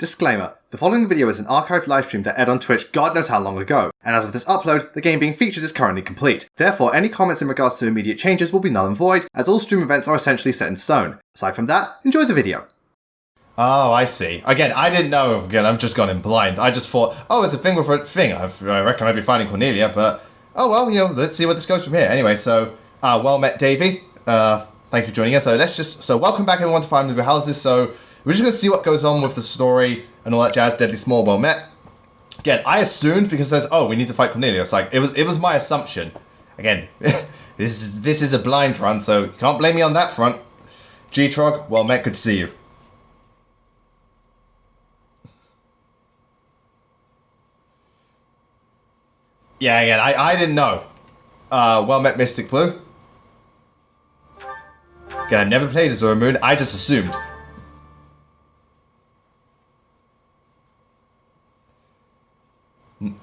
Disclaimer, the following video is an archived livestream that aired on Twitch God knows how long ago, and as of this upload, the game being featured is currently complete. Therefore, any comments in regards to immediate changes will be null and void, as all stream events are essentially set in stone. Aside from that, enjoy the video. Oh, I see. Again, I didn't know. Again, I've just gone in blind. I just thought, oh, it's a thing with a thing. I reckon I'd be finding Cornelia, but oh well, let's see where this goes from here. Anyway, so well met, Davey. Thank you for joining us. So welcome back everyone to Fire Emblem Houses. So we're just gonna see what goes on with the story and all that jazz. Deadly Small, well met. Again, I assumed because it says, oh, we need to fight Cornelia. It's like it was my assumption. Again, this is a blind run, so you can't blame me on that front. G-Trog, well met, good to see you. Yeah, again, I didn't know. Well met, Mystic Blue. Again, I've never played Azure Moon, I just assumed.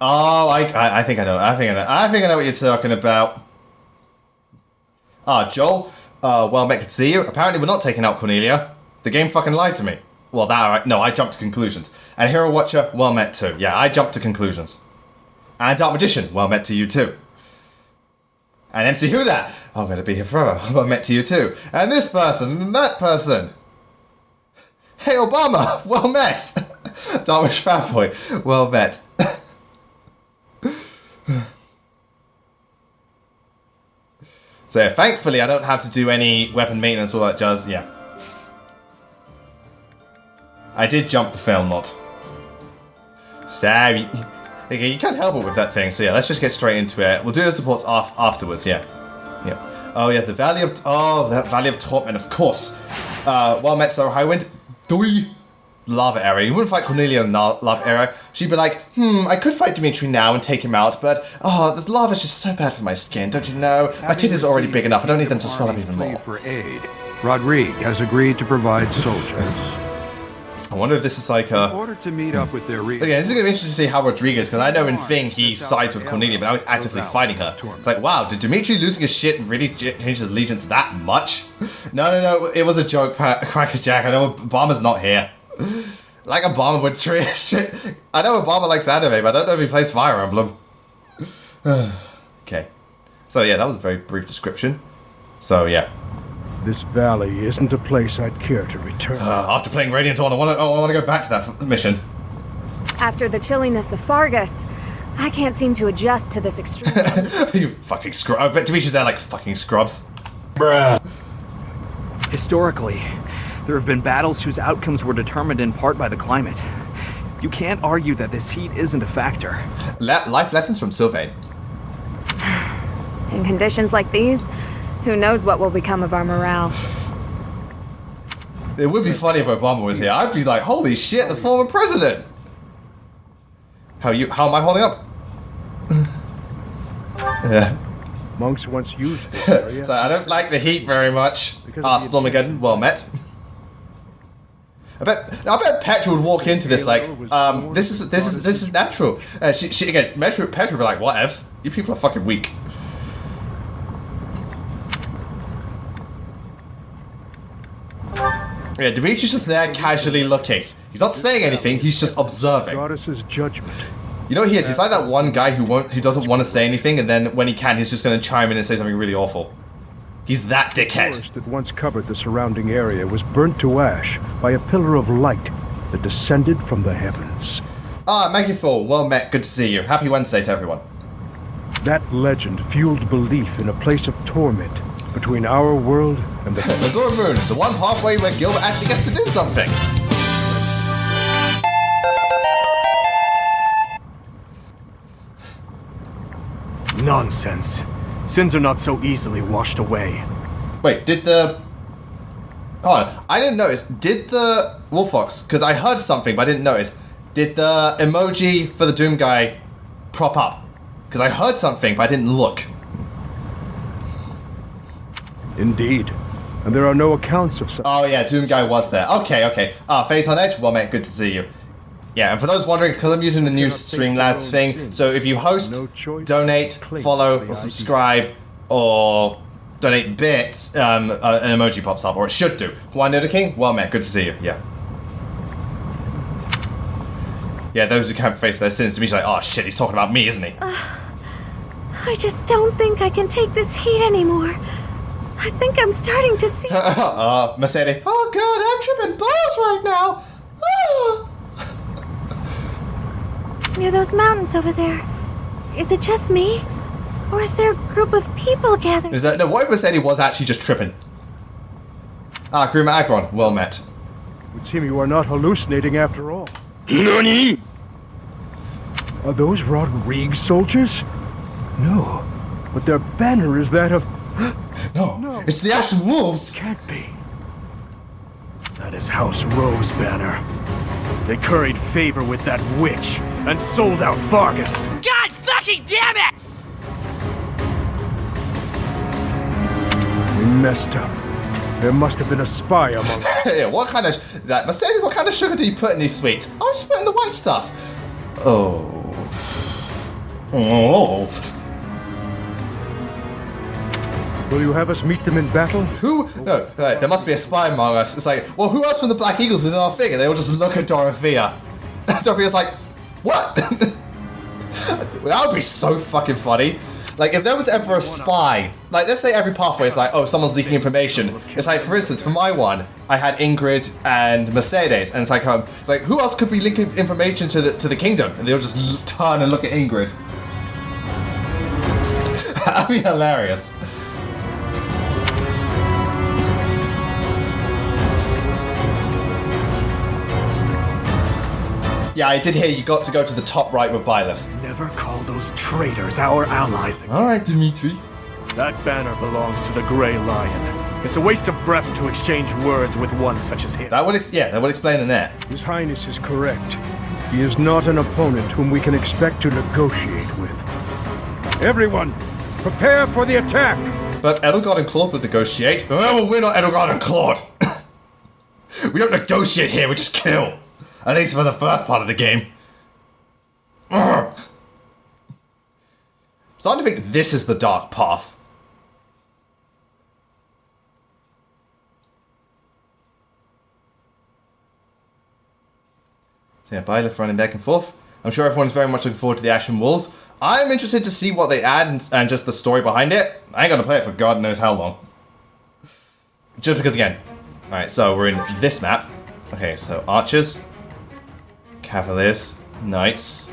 Oh, I think I know. I think I know what you're talking about. Joel. Well met, good to see you. Apparently we're not taking out Cornelia. The game fucking lied to me. Well, no, I jumped to conclusions. And Hero Watcher, well met too. Yeah, I jumped to conclusions. And Dark Magician, well met to you too. And MC Who That? I'm gonna be here forever. Well met to you too. And this person, and that person. Hey Obama, well met. Darwish Fanboy, well met. So yeah, thankfully I don't have to do any weapon maintenance or that jazz, yeah. I did jump the fail knot. Sorry. Okay, you can't help it with that thing, so yeah, let's just get straight into it. We'll do the supports afterwards, yeah. Yeah. Oh yeah, the Valley of... Oh, that Valley of Torment, of course. Well met, Sarah Highwind. Doi. Lava area. You wouldn't fight Cornelia in lava area. She'd be like, I could fight Dimitri now and take him out, but this lava's just so bad for my skin, don't you know? My titties are already big enough. I don't need them to swell up even more. For aid, Rodrigue has agreed to provide soldiers. I wonder if this is like a... In order to meet up with their Again, this is going to be interesting to see how Rodriguez, because I know in Thing he sides with Cornelia, but now he's actively fighting her. It's like, wow, did Dimitri losing his shit really change his allegiance that much? No, it was a joke, Crackerjack. I know Obama's not here. Like Obama would treat shit. I know Obama likes anime, but I don't know if he plays Fire Emblem. Okay. So yeah, that was a very brief description. So yeah. This valley isn't a place I'd care to return. After playing Radiant Dawn, I want to go back to that mission. After the chilliness of Fargus, I can't seem to adjust to this extreme. You fucking scrub. I bet Dimitri's there like fucking scrubs. Bruh. Historically, there have been battles whose outcomes were determined in part by the climate. You can't argue that this heat isn't a factor. Life lessons from Sylvain. In conditions like these, who knows what will become of our morale. It would be funny if Obama was here. I'd be like, holy shit, the former president! How am I holding up? Yeah. Monks once used this area. So I don't like the heat very much. Stormageddon, well met. I bet Petra would walk into this like, this is natural. She again, Petra would be like, whatevs? You people are fucking weak. Yeah, Dimitri's just there casually looking. He's not saying anything, he's just observing. Goddess's judgment. You know what he is? He's like that one guy who doesn't want to say anything, and then when he can, he's just going to chime in and say something really awful. He's that dickhead. The forest that once covered the surrounding area was burnt to ash by a pillar of light that descended from the heavens. Maggie Fall, well met, good to see you. Happy Wednesday to everyone. That legend fueled belief in a place of torment between our world and the heavens. Azure Moon, the one halfway where Gilbert actually gets to do something. Nonsense. Sins are not so easily washed away. Wait, did the... Oh, I didn't notice. Did the Wolfox, because I heard something but I didn't notice, did the emoji for the Doom guy prop up? Because I heard something but I didn't look. Indeed. And there are no accounts of such. Oh yeah, Doom guy was there. Okay. Face on Edge, well mate, good to see you. Yeah, and for those wondering, because I'm using the new Streamlabs thing, so if you host, donate, follow, or subscribe, or donate bits, an emoji pops up, or it should do. Hawaiian Noodle King, well met, good to see you, yeah. Yeah, those who can't face their sins to me, like, oh shit, he's talking about me, isn't he? I just don't think I can take this heat anymore. I think I'm starting to see... Mercedes. Oh god, I'm tripping balls right now. Near those mountains over there. Is it just me? Or is there a group of people gathered? Is that no? What if Mercedes was actually just tripping? Grima Agron, well met. It would seem you are not hallucinating after all. NANI?! Are those Rodrigue soldiers? No. But their banner is that of... No, it's the Ashen Wolves! Can't be. That is House Rose banner. They curried favor with that witch and sold out Fargus. God fucking damn it! We messed up. There must have been a spy among us. Yeah, what kind of... That Mercedes, what kind of sugar do you put in these sweets? I'll just put in the white stuff. Oh. Will you have us meet them in battle? Who? No, there must be a spy among us. It's like, well, who else from the Black Eagles is in our thing? And they all just look at Dorothea. Dorothea's like, what? That would be so fucking funny. Like, if there was ever a spy, like, let's say every pathway is like, oh, someone's leaking information. It's like, for instance, for my one, I had Ingrid and Mercedes, and it's like, who else could be linking information to the kingdom? And they'll just turn and look at Ingrid. That'd be hilarious. Yeah, I did hear you got to go to the top right with Byleth. Never call those traitors our allies. Alright, Dimitri. That banner belongs to the Grey Lion. It's a waste of breath to exchange words with one such as him. That would explain that. His Highness is correct. He is not an opponent whom we can expect to negotiate with. Everyone, prepare for the attack! But Edelgard and Claude would negotiate. Oh, we're not Edelgard and Claude. We don't negotiate here, we just kill. At least for the first part of the game. I'm starting to think this is the dark path. So yeah, Byleth running back and forth. I'm sure everyone's very much looking forward to the Ashen Wolves. I'm interested to see what they add and just the story behind it. I ain't gonna play it for God knows how long. Just because, again. Alright, so we're in this map. Okay, so archers. Cavaliers, Knights.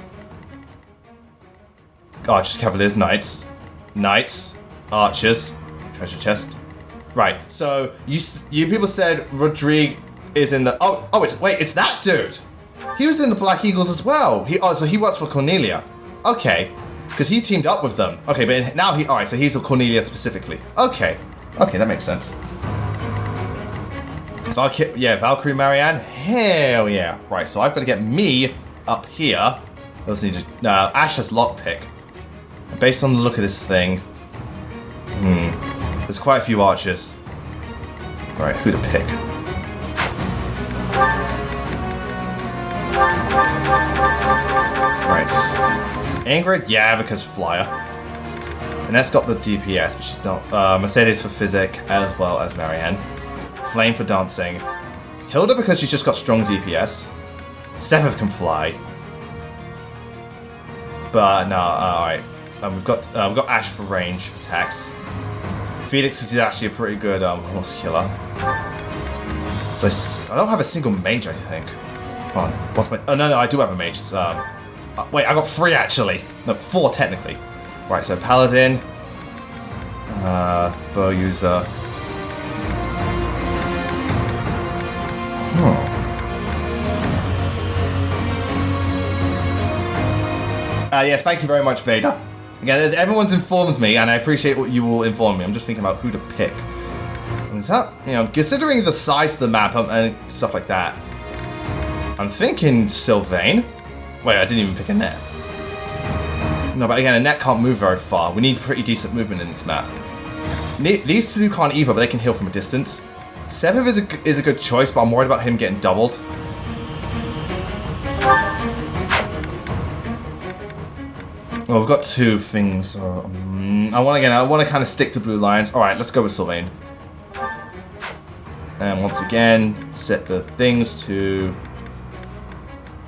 Archers, Cavaliers, Knights. Knights, Archers. Treasure chest. Right, so you people said Rodrigue is in the... Oh, it's that dude! He was in the Black Eagles as well. So he works for Cornelia. Okay, because he teamed up with them. Okay, but now he... Alright, so he's with Cornelia specifically. Okay, that makes sense. Valkyrie Marianne. Hell yeah. Right, so I've got to get me up here. I also need to... No, Ash has lockpick. Based on the look of this thing... There's quite a few archers. Right, who to pick? Right. Ingrid, yeah, because Flyer. And that's got the DPS, which don't... Mercedes for Physic, as well as Marianne. Flame for dancing. Hilda because she's just got strong DPS. Sephiroth can fly. But no, alright. We've got Ash for range attacks. Felix is actually a pretty good horse killer. So I don't have a single mage, I think. Come on, what's my... Oh no, I do have a mage. It's, wait, I got 3 actually. No, 4 technically. Right, so Paladin. Bow user. Yes, thank you very much, Vader. Again, everyone's informed me, and I appreciate what you will inform me. I'm just thinking about who to pick. Considering the size of the map and stuff like that, I'm thinking Sylvain. Wait, I didn't even pick a net. No, but again, a net can't move very far. We need pretty decent movement in this map. These two can't either, but they can heal from a distance. Sephiroth is a good choice, but I'm worried about him getting doubled. Well, we've got 2 things. I want to kind of stick to blue lions. All right, let's go with Sylvain. And once again, set the things to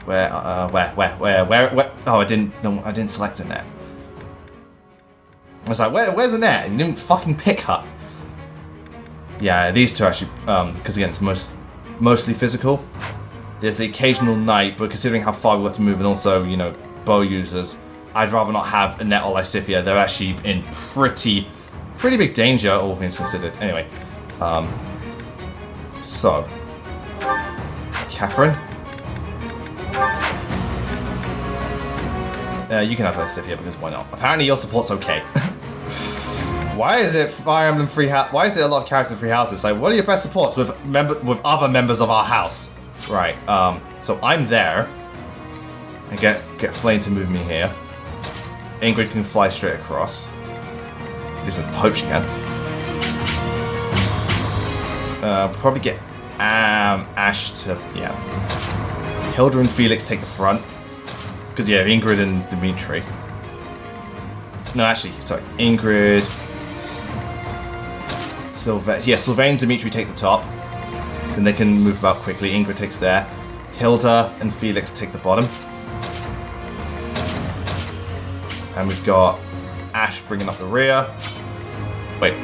Where? Oh, I didn't select a net. I was like, where's the net? You didn't fucking pick her. Yeah, these two actually, because again, it's mostly physical. There's the occasional knight, but considering how far we got to move and also, you know, bow users, I'd rather not have a net or Lysithia. They're actually in pretty big danger, all things considered. Anyway, so, Catherine. You can have Lysithia because why not? Apparently your support's okay. Why is it Fire Emblem free house? Why is it a lot of characters in free houses? Like, what are your best supports with other members of our house? Right. So I'm there. I get Flame to move me here. Ingrid can fly straight across. This is hope she can. Probably get Ash to Hilda and Felix take the front. Because yeah, Ingrid and Dimitri. No, actually, sorry, Ingrid, Sylvain and Dimitri take the top. Then they can move about quickly. Ingrid takes there. Hilda and Felix take the bottom. And we've got Ash bringing up the rear. Wait.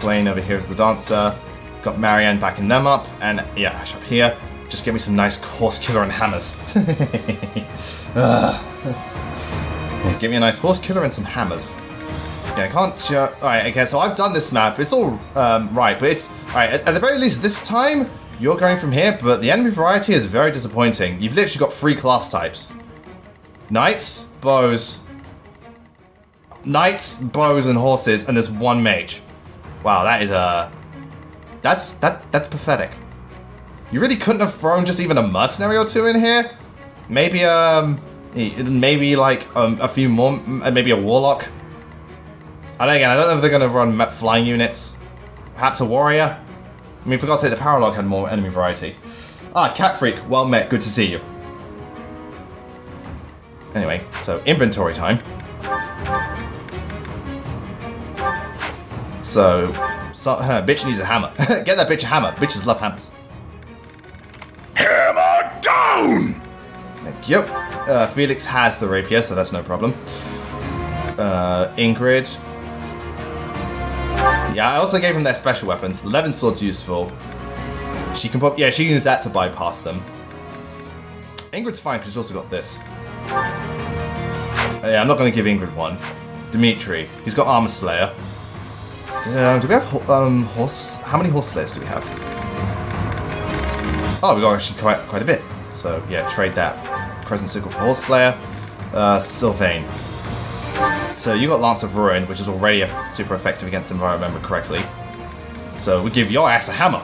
Flame over here is the dancer. Got Marianne backing them up. And yeah, Ash up here. Just give me some nice horse killer and hammers. Yeah, give me a nice horse killer and some hammers. Yeah, I can't. Alright, okay, so I've done this map. It's all right, but it's. Alright, at the very least, this time you're going from here, but the enemy variety is very disappointing. You've literally got 3 class types: knights, bows, and horses, and there's 1 mage. Wow, that is that's pathetic. You really couldn't have thrown just even a mercenary or 2 in here? Maybe like a few more, maybe a warlock. I don't know if they're going to run flying units. Perhaps a warrior. I mean, for God's sake, the Paralog had more enemy variety. Ah, Cat Freak, well met, good to see you. Anyway, so inventory time. So bitch needs a hammer. Get that bitch a hammer. Bitches love hammers. Hammer down! Thank you. Felix has the rapier, so that's no problem. Ingrid. Yeah, I also gave him their special weapons. The Levin sword's useful. She can use that to bypass them. Ingrid's fine because she's also got this. Yeah, I'm not going to give Ingrid one. Dimitri, he's got Armor Slayer. Do we have horse? How many horse slayers do we have? Oh, we got actually quite a bit. So yeah, trade that. Crescent Sickle for Horse Slayer. Sylvain. So you got Lance of Ruin, which is already super effective against them if I remember correctly. So we give your ass a hammer.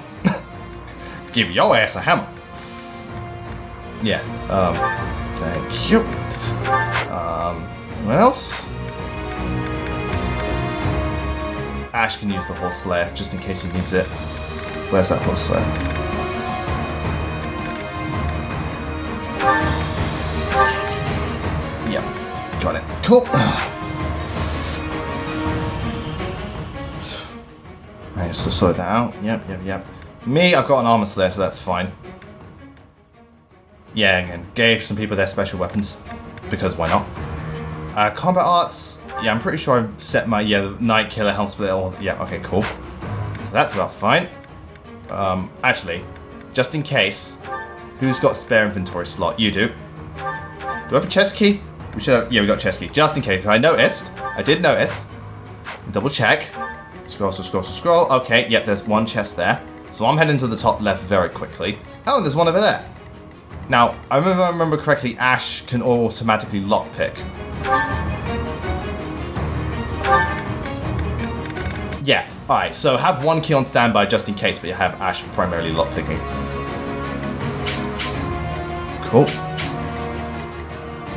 Give your ass a hammer. Yeah. Thank you. What else? Ash can use the Horse Slayer just in case he needs it. Where's that Horse Slayer? Yep, got it. Cool. Alright, so sort that out. Yep. Me, I've got an Armor Slayer, so that's fine. Yeah, again, gave some people their special weapons. Because why not? Combat arts. Yeah, I'm pretty sure I've set my, the Night Killer, Helm Split, or, yeah, okay, cool. So that's about fine. Actually, just in case, who's got spare inventory slot? You do. Do I have a chest key? We should have, yeah, we got a chest key. Just in case, because I did notice. Double check. Scroll. Okay, yep, there's one chest there. So I'm heading to the top left very quickly. Oh, and there's one over there. Now, I remember correctly, Ash can automatically lockpick. Yeah, alright, so have 1 key on standby just in case, but you have Ash primarily lockpicking. Cool.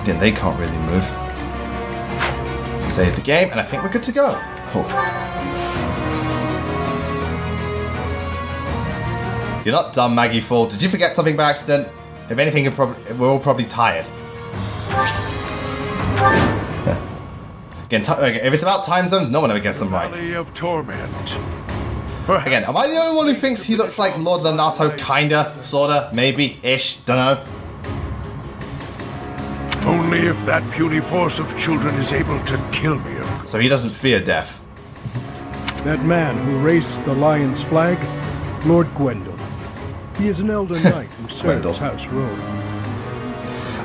Again, they can't really move. Save the game, and I think we're good to go. Cool. You're not dumb, Maggie Fall. Did you forget something by accident? If anything, we're all probably tired. Again, if it's about time zones, no one ever gets them right. Valley of Torment. Again, am I the only one who thinks he looks like Lord Leonardo? Kinda, sorta, maybe, ish, dunno. Only if that puny force of children is able to kill me, of course. So he doesn't fear death. That man who raised the lion's flag, Lord Gwendol. He is an elder knight who serves House Road.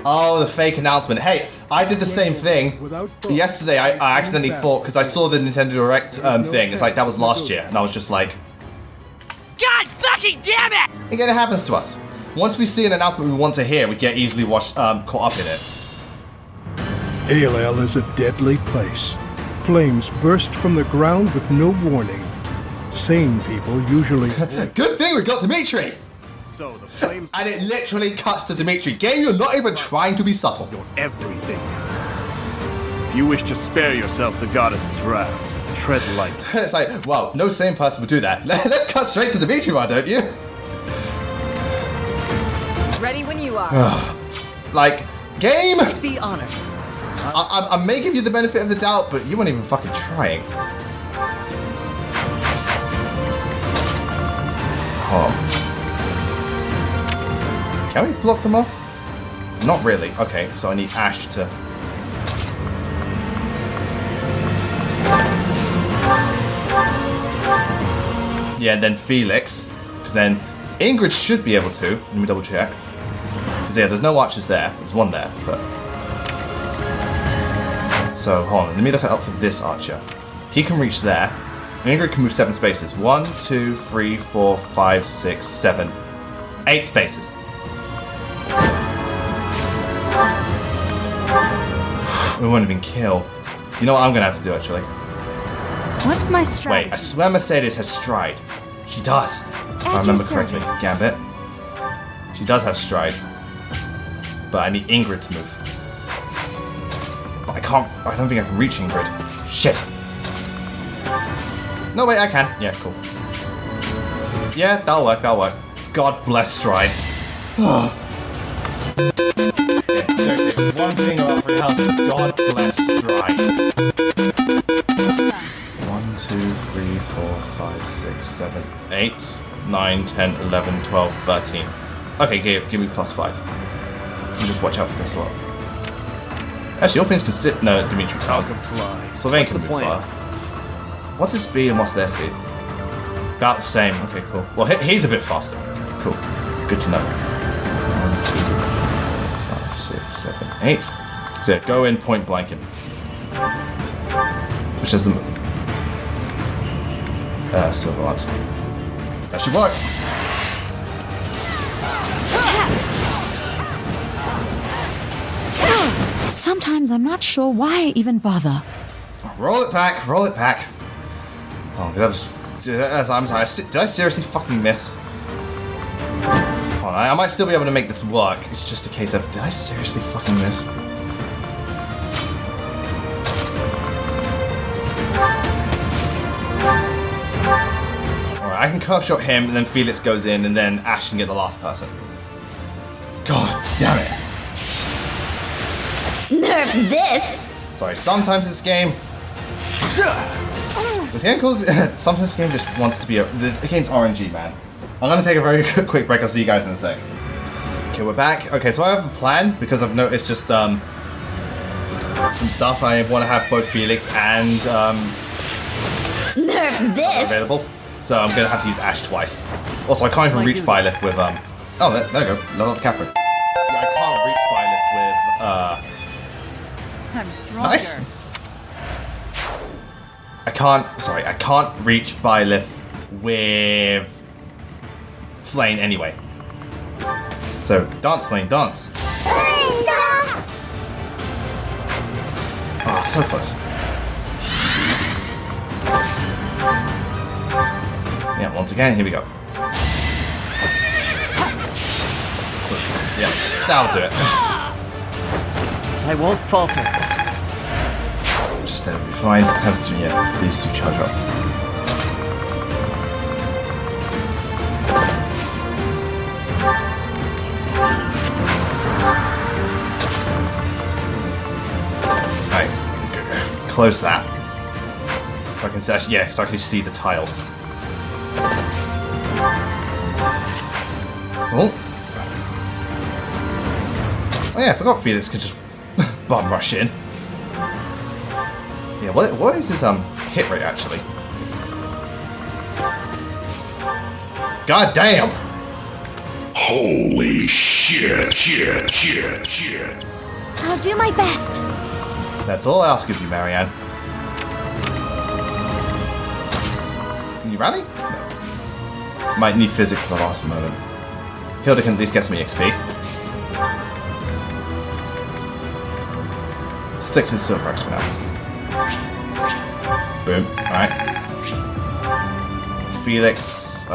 Oh, the fake announcement. Hey, I did the same thing. Yesterday, I accidentally thought, because I saw the Nintendo Direct thing, it's like, that was last year, and I was just like... God fucking damn it! Again, it happens to us. Once we see an announcement we want to hear, we get easily caught up in it. Alel is a deadly place. Flames burst from the ground with no warning. Sane people usually... Good thing we got Dimitri! So the flames And it literally cuts to Dimitri. Game, you're not even trying to be subtle. everything. If you wish to spare yourself the goddess's wrath, tread lightly. It's like, well, no sane person would do that. Let's cut straight to Dimitri, why don't you? Ready when you are. Like, game? Be honored. I may give you the benefit of the doubt, but you weren't even fucking trying. Oh. Can we block them off? Not really. Okay, so I need Ash to... Yeah, and then Felix. Because then Ingrid should be able to. Let me double check. Because yeah, there's no archers there. There's one there, but... So, hold on. Let me look it up for this archer. He can reach there. Ingrid can move 7 spaces. 1, 2, 3, 4, 5, 6, 7, 8 spaces. We won't even kill. You know what I'm going to have to do, actually? What's my strategy? Wait, I swear Mercedes has stride. She does. If I remember correctly. Gambit. She does have stride. But I need Ingrid to move. But I don't think I can reach Ingrid. Shit. No, wait, I can. Yeah, cool. Yeah, that'll work. God bless stride. Yeah, seriously, one thing about free health, God bless stride. 1, 2, 3, 4, 5, 6, 7, 8, 9, 10, 11, 12, 13. Okay, give me +5. You just watch out for this lot. Actually, all things can sit. No, Dimitri can't. Sylvain can move far. What's his speed and what's their speed? About the same. Okay, cool. Well, he's a bit faster. Cool. Good to know. 1, 2, 3, 4, 5, 6, 7, 8. So go in point blank him. Which is the silver lance. That should work. Sometimes I'm not sure why I even bother. Roll it back. Oh, that was... I'm sorry. Did I seriously fucking miss? Hold on, I might still be able to make this work. It's just a case of... Did I seriously fucking miss? Alright, I can curve shot him, and then Felix goes in, and then Ash can get the last person. God damn it. Nerf this! Sorry, sometimes this game... This game calls me... Sometimes this game just wants to be a... The game's RNG, man. I'm gonna take a very quick break. I'll see you guys in a sec. Okay, we're back. Okay, so I have a plan, because I've noticed just, some stuff. I want to have both Felix and, Nerf this! available. So I'm gonna have to use Ash twice. Also, I can't even reach Byleth with, Oh, there you go. Level up Catherine. Yeah, I can't reach Byleth with, I'm stronger. Nice. I can't reach Byleth with Flame anyway. So, dance, Flame, dance. Ah, so close. Yeah, once again, here we go. Yeah, that'll do it. I won't falter. Just that will be fine. Have to, yeah, these two charge up. Alright, close that. So I can actually, yeah, so I can see the tiles. Oh. Oh yeah, I forgot Felix could just bum rush in. Yeah, what is his hit rate actually? God damn! Holy shit. I'll do my best. That's all I ask of you, Marianne. Can you rally? No. Might need physics for the last moment. Hilda can at least get some EXP. Stick to the Silver X for now. Boom. Alright. Felix,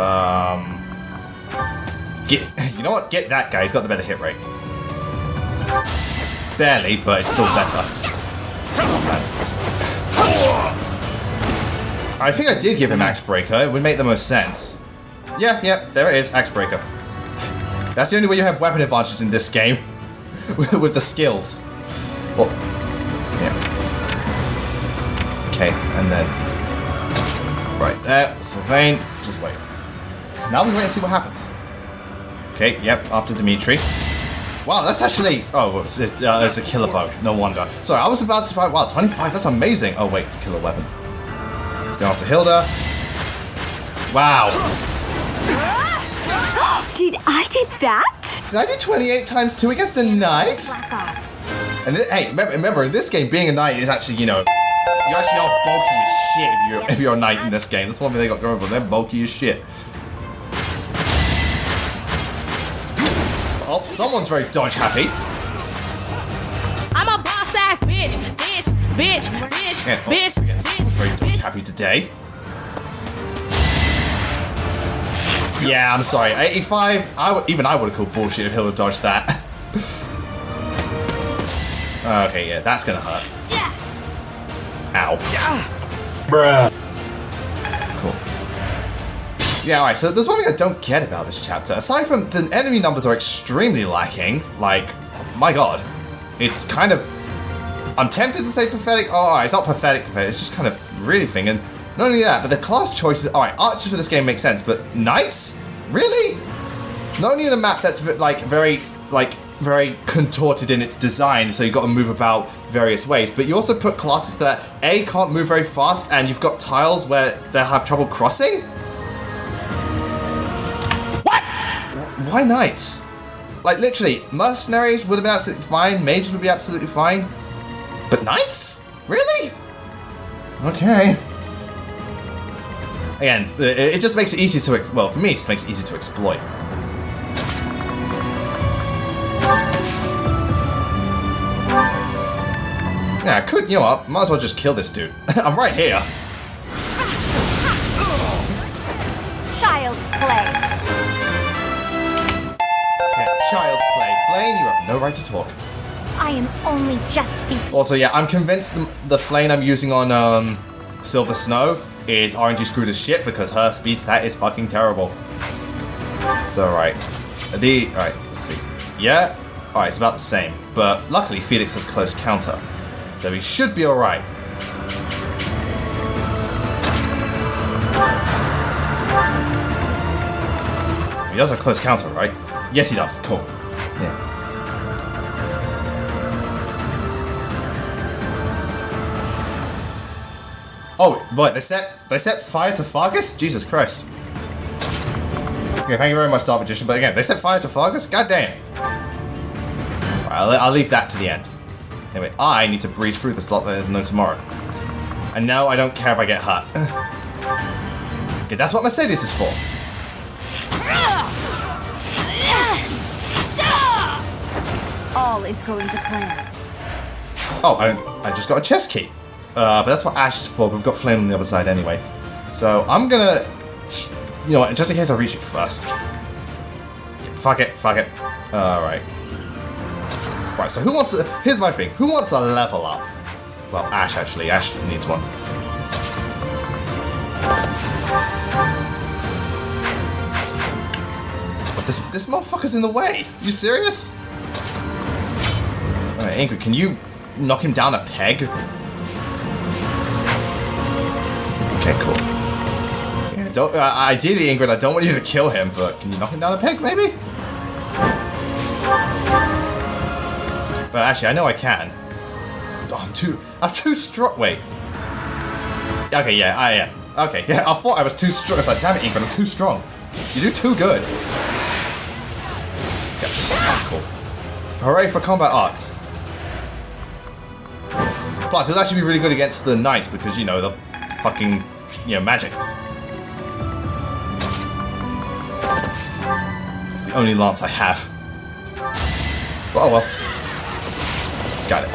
you know what? Get that guy. He's got the better hit rate. Barely, but it's still better. I think I did give him Axe Breaker. It would make the most sense. Yeah, there it is. Axe Breaker. That's the only way you have weapon advantage in this game. With the skills. Well, yeah. Okay, and then... Right there. Sylvain. Just wait. Now we wait and see what happens. Okay, yep, after Dimitri. Wow, that's actually... Oh, it's a killer bow. No wonder. Sorry, I was about to fight... Wow, 25, that's amazing. Oh, wait, it's a killer weapon. Let's go after Hilda. Wow. Did I do that? Did I do 28 times 2 against a knight? Back off. And hey, remember, in this game, being a knight is actually, you know... You actually are bulky as shit if you're a knight in this game. That's one thing they got going for them. They're bulky as shit. Oh, someone's very dodge happy. I'm a boss ass bitch. Someone's very dodge happy today. Yeah, I'm sorry. 85. Even I would have called bullshit if Hilda dodged that. Okay, yeah, that's gonna hurt. Yeah. Ow. Bruh. Cool. Yeah, alright, so there's one thing I don't get about this chapter. Aside from the enemy numbers are extremely lacking, like, my god. It's kind of... I'm tempted to say pathetic. Oh, alright, it's not pathetic, it's just kind of really thing. And not only that, but the class choices... Alright, archers for this game make sense, but knights? Really? Not only in a map that's, like, very contorted in its design, so you've got to move about various ways, but you also put classes that, A, can't move very fast, and you've got tiles where they have trouble crossing? What? Why knights? Like, literally, mercenaries would have been absolutely fine, mages would be absolutely fine, but knights? Really? Okay. Again, it just makes it easy to, well, for me, it just makes it easy to exploit. Yeah, I could, you know what, might as well just kill this dude. I'm right here. Child's play. Yeah, child's play. Blaine, you have no right to talk. I am only just speaking. Also, yeah, I'm convinced the flame I'm using on Silver Snow is RNG screwed as shit because her speed stat is fucking terrible. So, right. Alright, let's see. Yeah? Alright, it's about the same. But luckily, Felix has close counter. So he should be alright. He does have close counter, right? Yes, he does. Cool. Yeah. Oh, right. They set fire to Fargus? Jesus Christ. Okay, thank you very much, Dark Magician. But again, they set fire to Fargus? God damn. Right, I'll leave that to the end. Anyway, I need to breeze through this lot that there's no tomorrow. And now I don't care if I get hurt. Okay, that's what Mercedes is for. All is going to plan. Oh, I just got a chest key. But that's what Ash is for. We've got Flame on the other side anyway. So I'm gonna... You know what, just in case I reach it first. Fuck it. Alright. Right, so who wants to... Here's my thing. Who wants a level up? Well, Ash, actually. Ash needs one. But this motherfucker's in the way. You serious? Alright, Ingrid, can you knock him down a peg? Okay, cool. Yeah, ideally, Ingrid, I don't want you to kill him, but can you knock him down a peg, maybe? But actually, I know I can. Oh, I'm too strong. Wait. Okay, yeah, I am. Okay, yeah, I thought I was too strong. It's like, damn it, Ingrid, I'm too strong. You do too good. Gotcha. Cool. Hooray for combat arts. Plus, it'll actually be really good against the knights because, you know, the fucking, you know, magic. It's the only lance I have. But, oh well. Got it.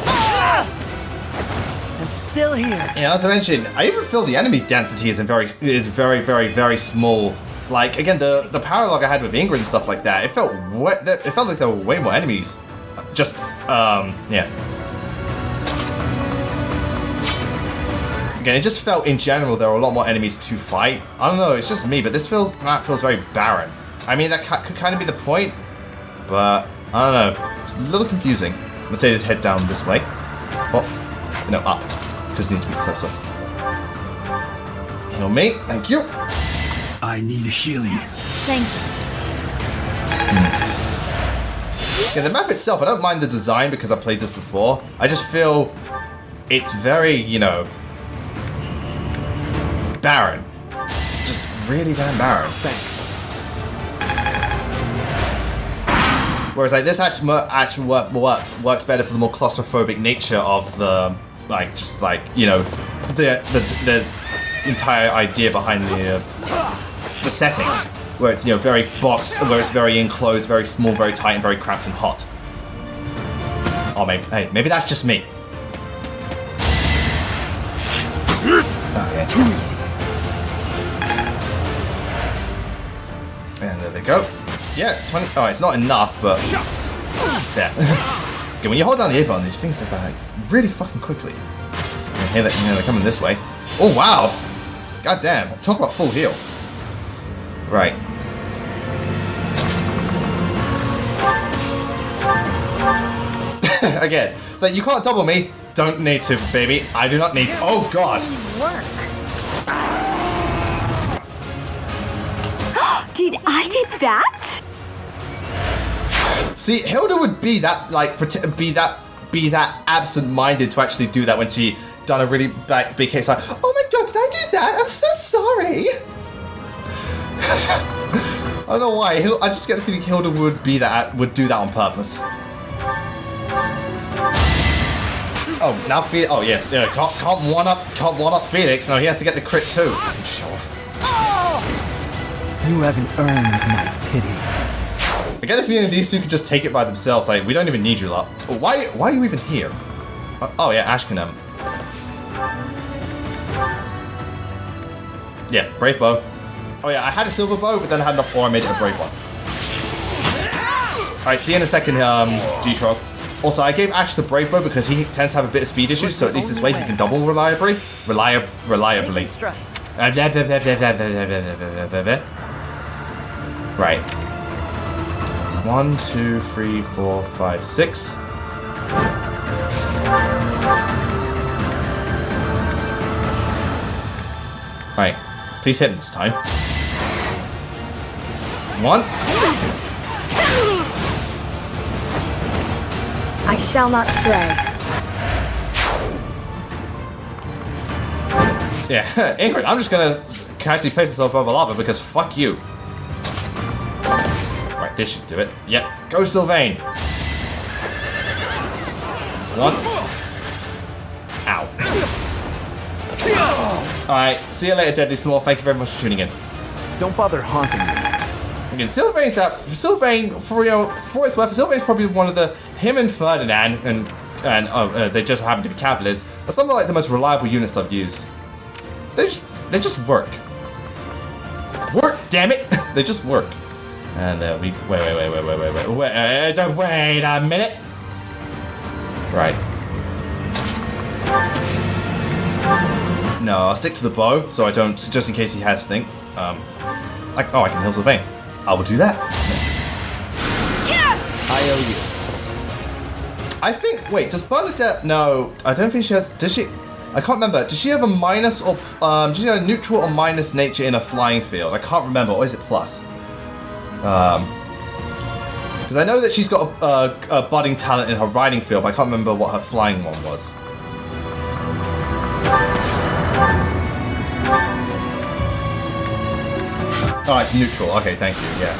I'm still here. Yeah, as I mentioned, I even feel the enemy density is very, very small. Like again, the paralogue I had with Ingrid and stuff like that, it felt like there were way more enemies. Just, yeah. Again, it just felt in general there were a lot more enemies to fight. I don't know, it's just me, but this map feels very barren. I mean, that could kind of be the point, but I don't know. It's a little confusing. I'm gonna say just head down this way. Oh, no, up, because it needs to be closer. Heal me, thank you. I need healing. Thank you. Yeah, the map itself, I don't mind the design because I played this before. I just feel it's very, you know, barren. Just really damn barren. Thanks. Whereas like this actually works better for the more claustrophobic nature of the, like, just like, you know, the entire idea behind the setting, where it's, you know, very boxed, where it's very enclosed, very small, very tight, and very cramped and hot. Oh, maybe that's just me. Okay. Too easy. And there they go. Yeah, 20. Oh, it's not enough, but there. Okay, when you hold down the A button, these things go back really fucking quickly. And here, they're coming this way. Oh wow! God damn! Talk about full heal. Right. Again, it's like you can't double me. Don't need to, baby. I do not need to. Oh god! Did I do that? See, Hilda would be that, like, be that absent-minded to actually do that when she done a really big case. Like, oh my god, did I do that? I'm so sorry. I don't know why. I just get the feeling Hilda would do that on purpose. Oh, now Felix. Oh yeah, can't one up Felix. No, he has to get the crit too. Fucking show off. You haven't earned my pity. I get the feeling these two could just take it by themselves. Like, we don't even need you lot. Why are you even here? Oh yeah, Ashkenham. Yeah, brave bow. Oh yeah, I had a silver bow, but then I had enough ore, I made it a brave one. Alright, see you in a second, G-Shrog. Also, I gave Ash the brave bow because he tends to have a bit of speed issues, so at least this way he can double reliably. Reliably. Right. 1, 2, 3, 4, 5, 6. Right. Please hit this time. 1. I shall not stray. Yeah, Ingrid, I'm just gonna casually place myself over lava because fuck you. Right, this should do it. Yep, go Sylvain. That's 1. Ow. Alright, see you later, Deadly Small. Thank you very much for tuning in. Don't bother haunting me. Again, Sylvain, for its worth, Sylvain's probably one of the, him and Ferdinand, and they just happen to be cavaliers, are some of like the most reliable units I've used. They just work. Work, damn it! They just work. And wait a minute. Right. No, I'll stick to the bow, so I don't, just in case he has to think. I can heal Sylvain. I will do that. I owe you. I think, wait, does Bernadette, no, I don't think she has, does she, I can't remember, does she have a minus or, does she have a neutral or minus nature in a flying field? I can't remember, or is it plus? Because I know that she's got a budding talent in her riding field, but I can't remember what her flying one was. Oh, it's neutral. Okay, thank you. Yeah.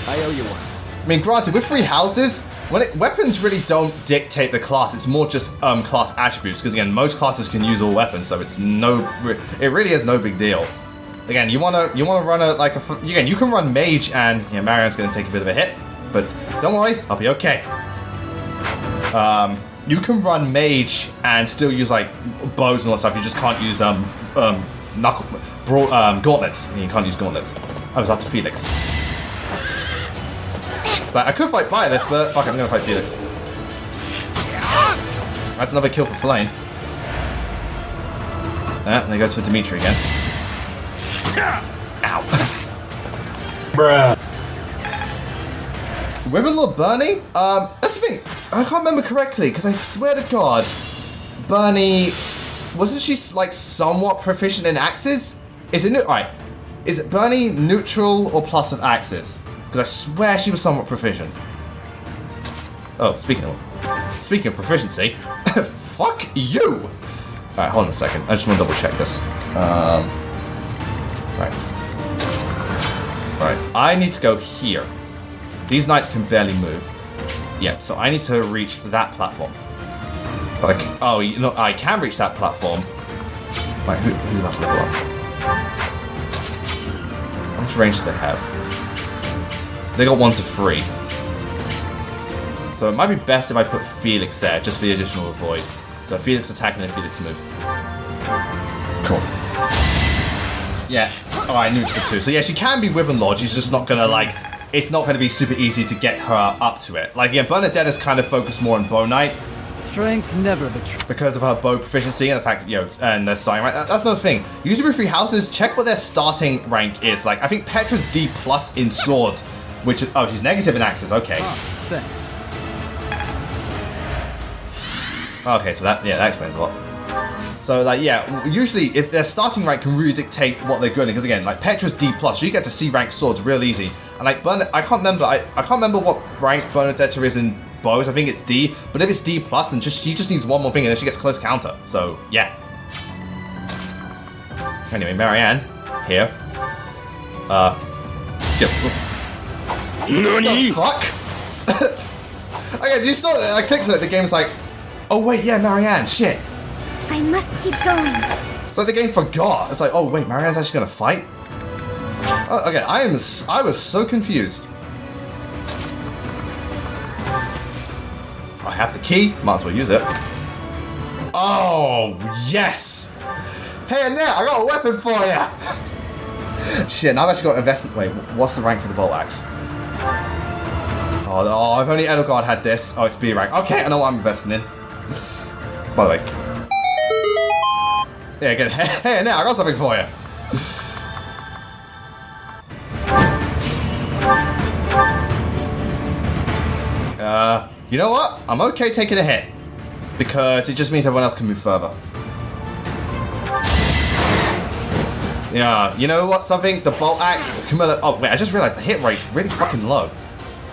I owe you one. I mean, granted, with 3 houses, weapons really don't dictate the class. It's more just class attributes. Because again, most classes can use all weapons, so it's it really is no big deal. Again, you wanna run again, you can run mage, and Marianne's gonna take a bit of a hit, but don't worry, I'll be okay. You can run mage and still use like bows and all that stuff. You just can't use gauntlets. You can't use gauntlets. I was after Felix. So I could fight Byleth, but fuck it, I'm gonna fight Felix. That's another kill for Flame. There he goes for Dimitri again. Ow. Bruh. Riverlord Bernie? That's the thing. I can't remember correctly, because I swear to God, Bernie, wasn't she like somewhat proficient in axes? Is it alright? Is it Bernie neutral or plus with axes? Because I swear she was somewhat proficient. Oh, speaking of proficiency, fuck you. Alright, hold on a second. I just want to double check this. Right, I need to go here. These knights can barely move. Yep, so I need to reach that platform. But I can reach that platform. Right, who's about to level up? How much range do they have? They got 1 to 3. So it might be best if I put Felix there, just for the additional avoid. So Felix attack and then Felix move. Cool. Yeah. Oh, I knew it for 2. So yeah, she can be Wyvern She's just not gonna like. It's not gonna be super easy to get her up to it. Like, yeah, Bernadette is kind of focused more on Bow Knight. Strength never betrays. Because of her bow proficiency and the fact, and their starting rank. That's another thing. Usually with 3 houses, check what their starting rank is. Like, I think Petra's D+ in swords, which is, she's negative in axes. Okay. Oh, thanks. Okay, so that explains a lot. So, like, yeah, usually if their starting rank can really dictate what they're good in, because again, like Petra's D+, so you get to C rank swords real easy. And like I can't remember what rank Bernadette is in bows. I think it's D, but if it's D+, then she just needs one more thing and then she gets close counter. So, yeah. Anyway, Marianne, here. Nani? What the fuck? Okay, do you saw it? I clicked on it, the game's like, oh wait, yeah, Marianne, shit. I must keep going. It's like the game forgot. It's like, oh wait, Marianne's actually gonna fight? Oh, okay, I was so confused. I have the key, might as well use it. Oh, yes! Hey, Annette, I got a weapon for you! Shit, now I've actually got to invest. Wait, what's the rank for the bolt axe? Oh, if only Edelgard had this. Oh, it's B rank. Okay, I know what I'm investing in. By the way. Yeah, good. Hey, Annette, I got something for you. You know what? I'm okay taking a hit. Because it just means everyone else can move further. Yeah, you know what? Something? The bolt axe, Camilla. Oh, wait, I just realized the hit rate's really fucking low.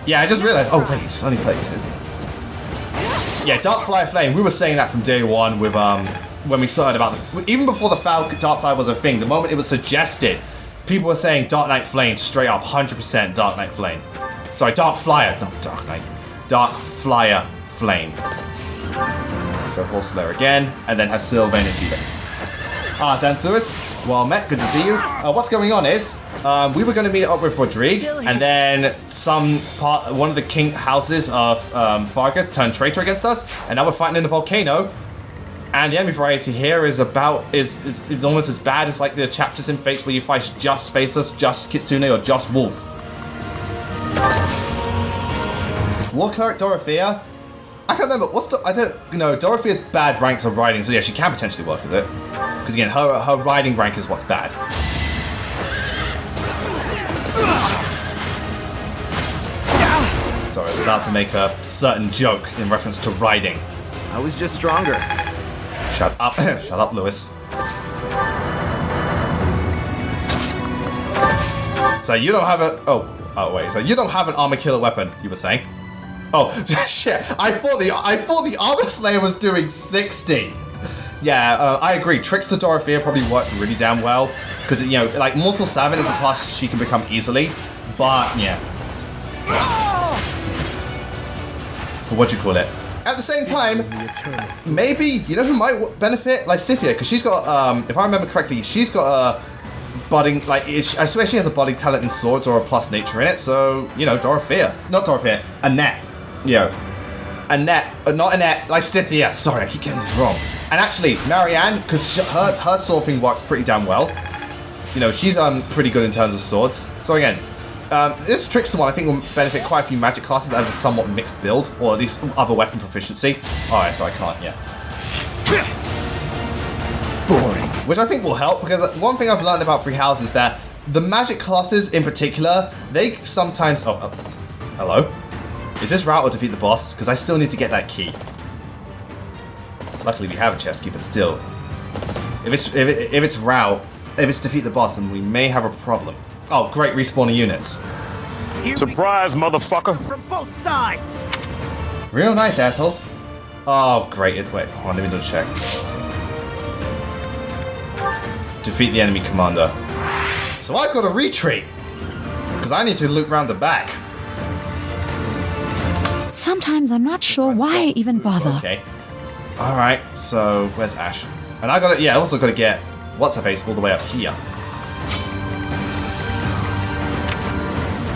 Yeah, I just realized. Oh, wait, it's only 32. Yeah, Dark Flyer Flame. We were saying that from day one with, when we started about the. Even before the Dark Flyer was a thing, the moment it was suggested, people were saying Dark Knight Flame straight up, 100% Dark Knight Flame. Sorry, Dark Flyer, not Dark Knight. Dark Flyer Flame. So Horse Slayer again, and then have Sylvain and Felix. Xanthus, well met, good to see you. What's going on is, we were going to meet up with Rodrigue, and then one of the king houses of Fargus turned traitor against us, and now we're fighting in the volcano. And the enemy variety here is it's almost as bad as like the chapters in Fates where you fight just Faceless, just Kitsune, or just Wolves. War Cleric Dorothea? I can't remember, Dorothea's bad ranks of riding, so yeah, she can potentially work with it. Because again, her riding rank is what's bad. Sorry, I was about to make a certain joke in reference to riding. I was just stronger. Shut up. Shut up, Lewis. So you don't have a... Oh, wait. So you don't have an armor killer weapon, you were saying? Oh, shit. I thought the Armor Slayer was doing 60. Yeah, I agree. Trickster Dorothea probably worked really damn well. Because, you know, like, Mortal Savin is a class she can become easily. But, yeah. But what do you call it? At the same time, maybe, you know who might benefit? Like, Scythia, because she's got, if I remember correctly, she's got a budding, like, I swear she has a budding talent in swords or a plus nature in it. So, you know, Dorothea. Not Dorothea, Annette. You know, Annette, not Annette, like Scythia. Sorry, I keep getting this wrong. And actually, Marianne, because her sword thing works pretty damn well. You know, she's pretty good in terms of swords. So again, this Trickster one I think will benefit quite a few magic classes that have a somewhat mixed build, or at least other weapon proficiency. Alright, so I can't, yeah. Boring. Which I think will help, because one thing I've learned about Free House is that the magic classes in particular, they sometimes... Oh, hello? Is this route or defeat the boss? Because I still need to get that key. Luckily we have a chest key, but still. If it's route, if it's defeat the boss, then we may have a problem. Oh, great, respawning units. Surprise, motherfucker! From both sides! Real nice, assholes. Oh, great. Wait, hold on, let me double check. Defeat the enemy commander. So I've got to retreat. Because I need to loop round the back. Sometimes I'm not sure why I even bother. Okay. Alright, so where's Ash? And I gotta, yeah, I also gotta get what's her face all the way up here.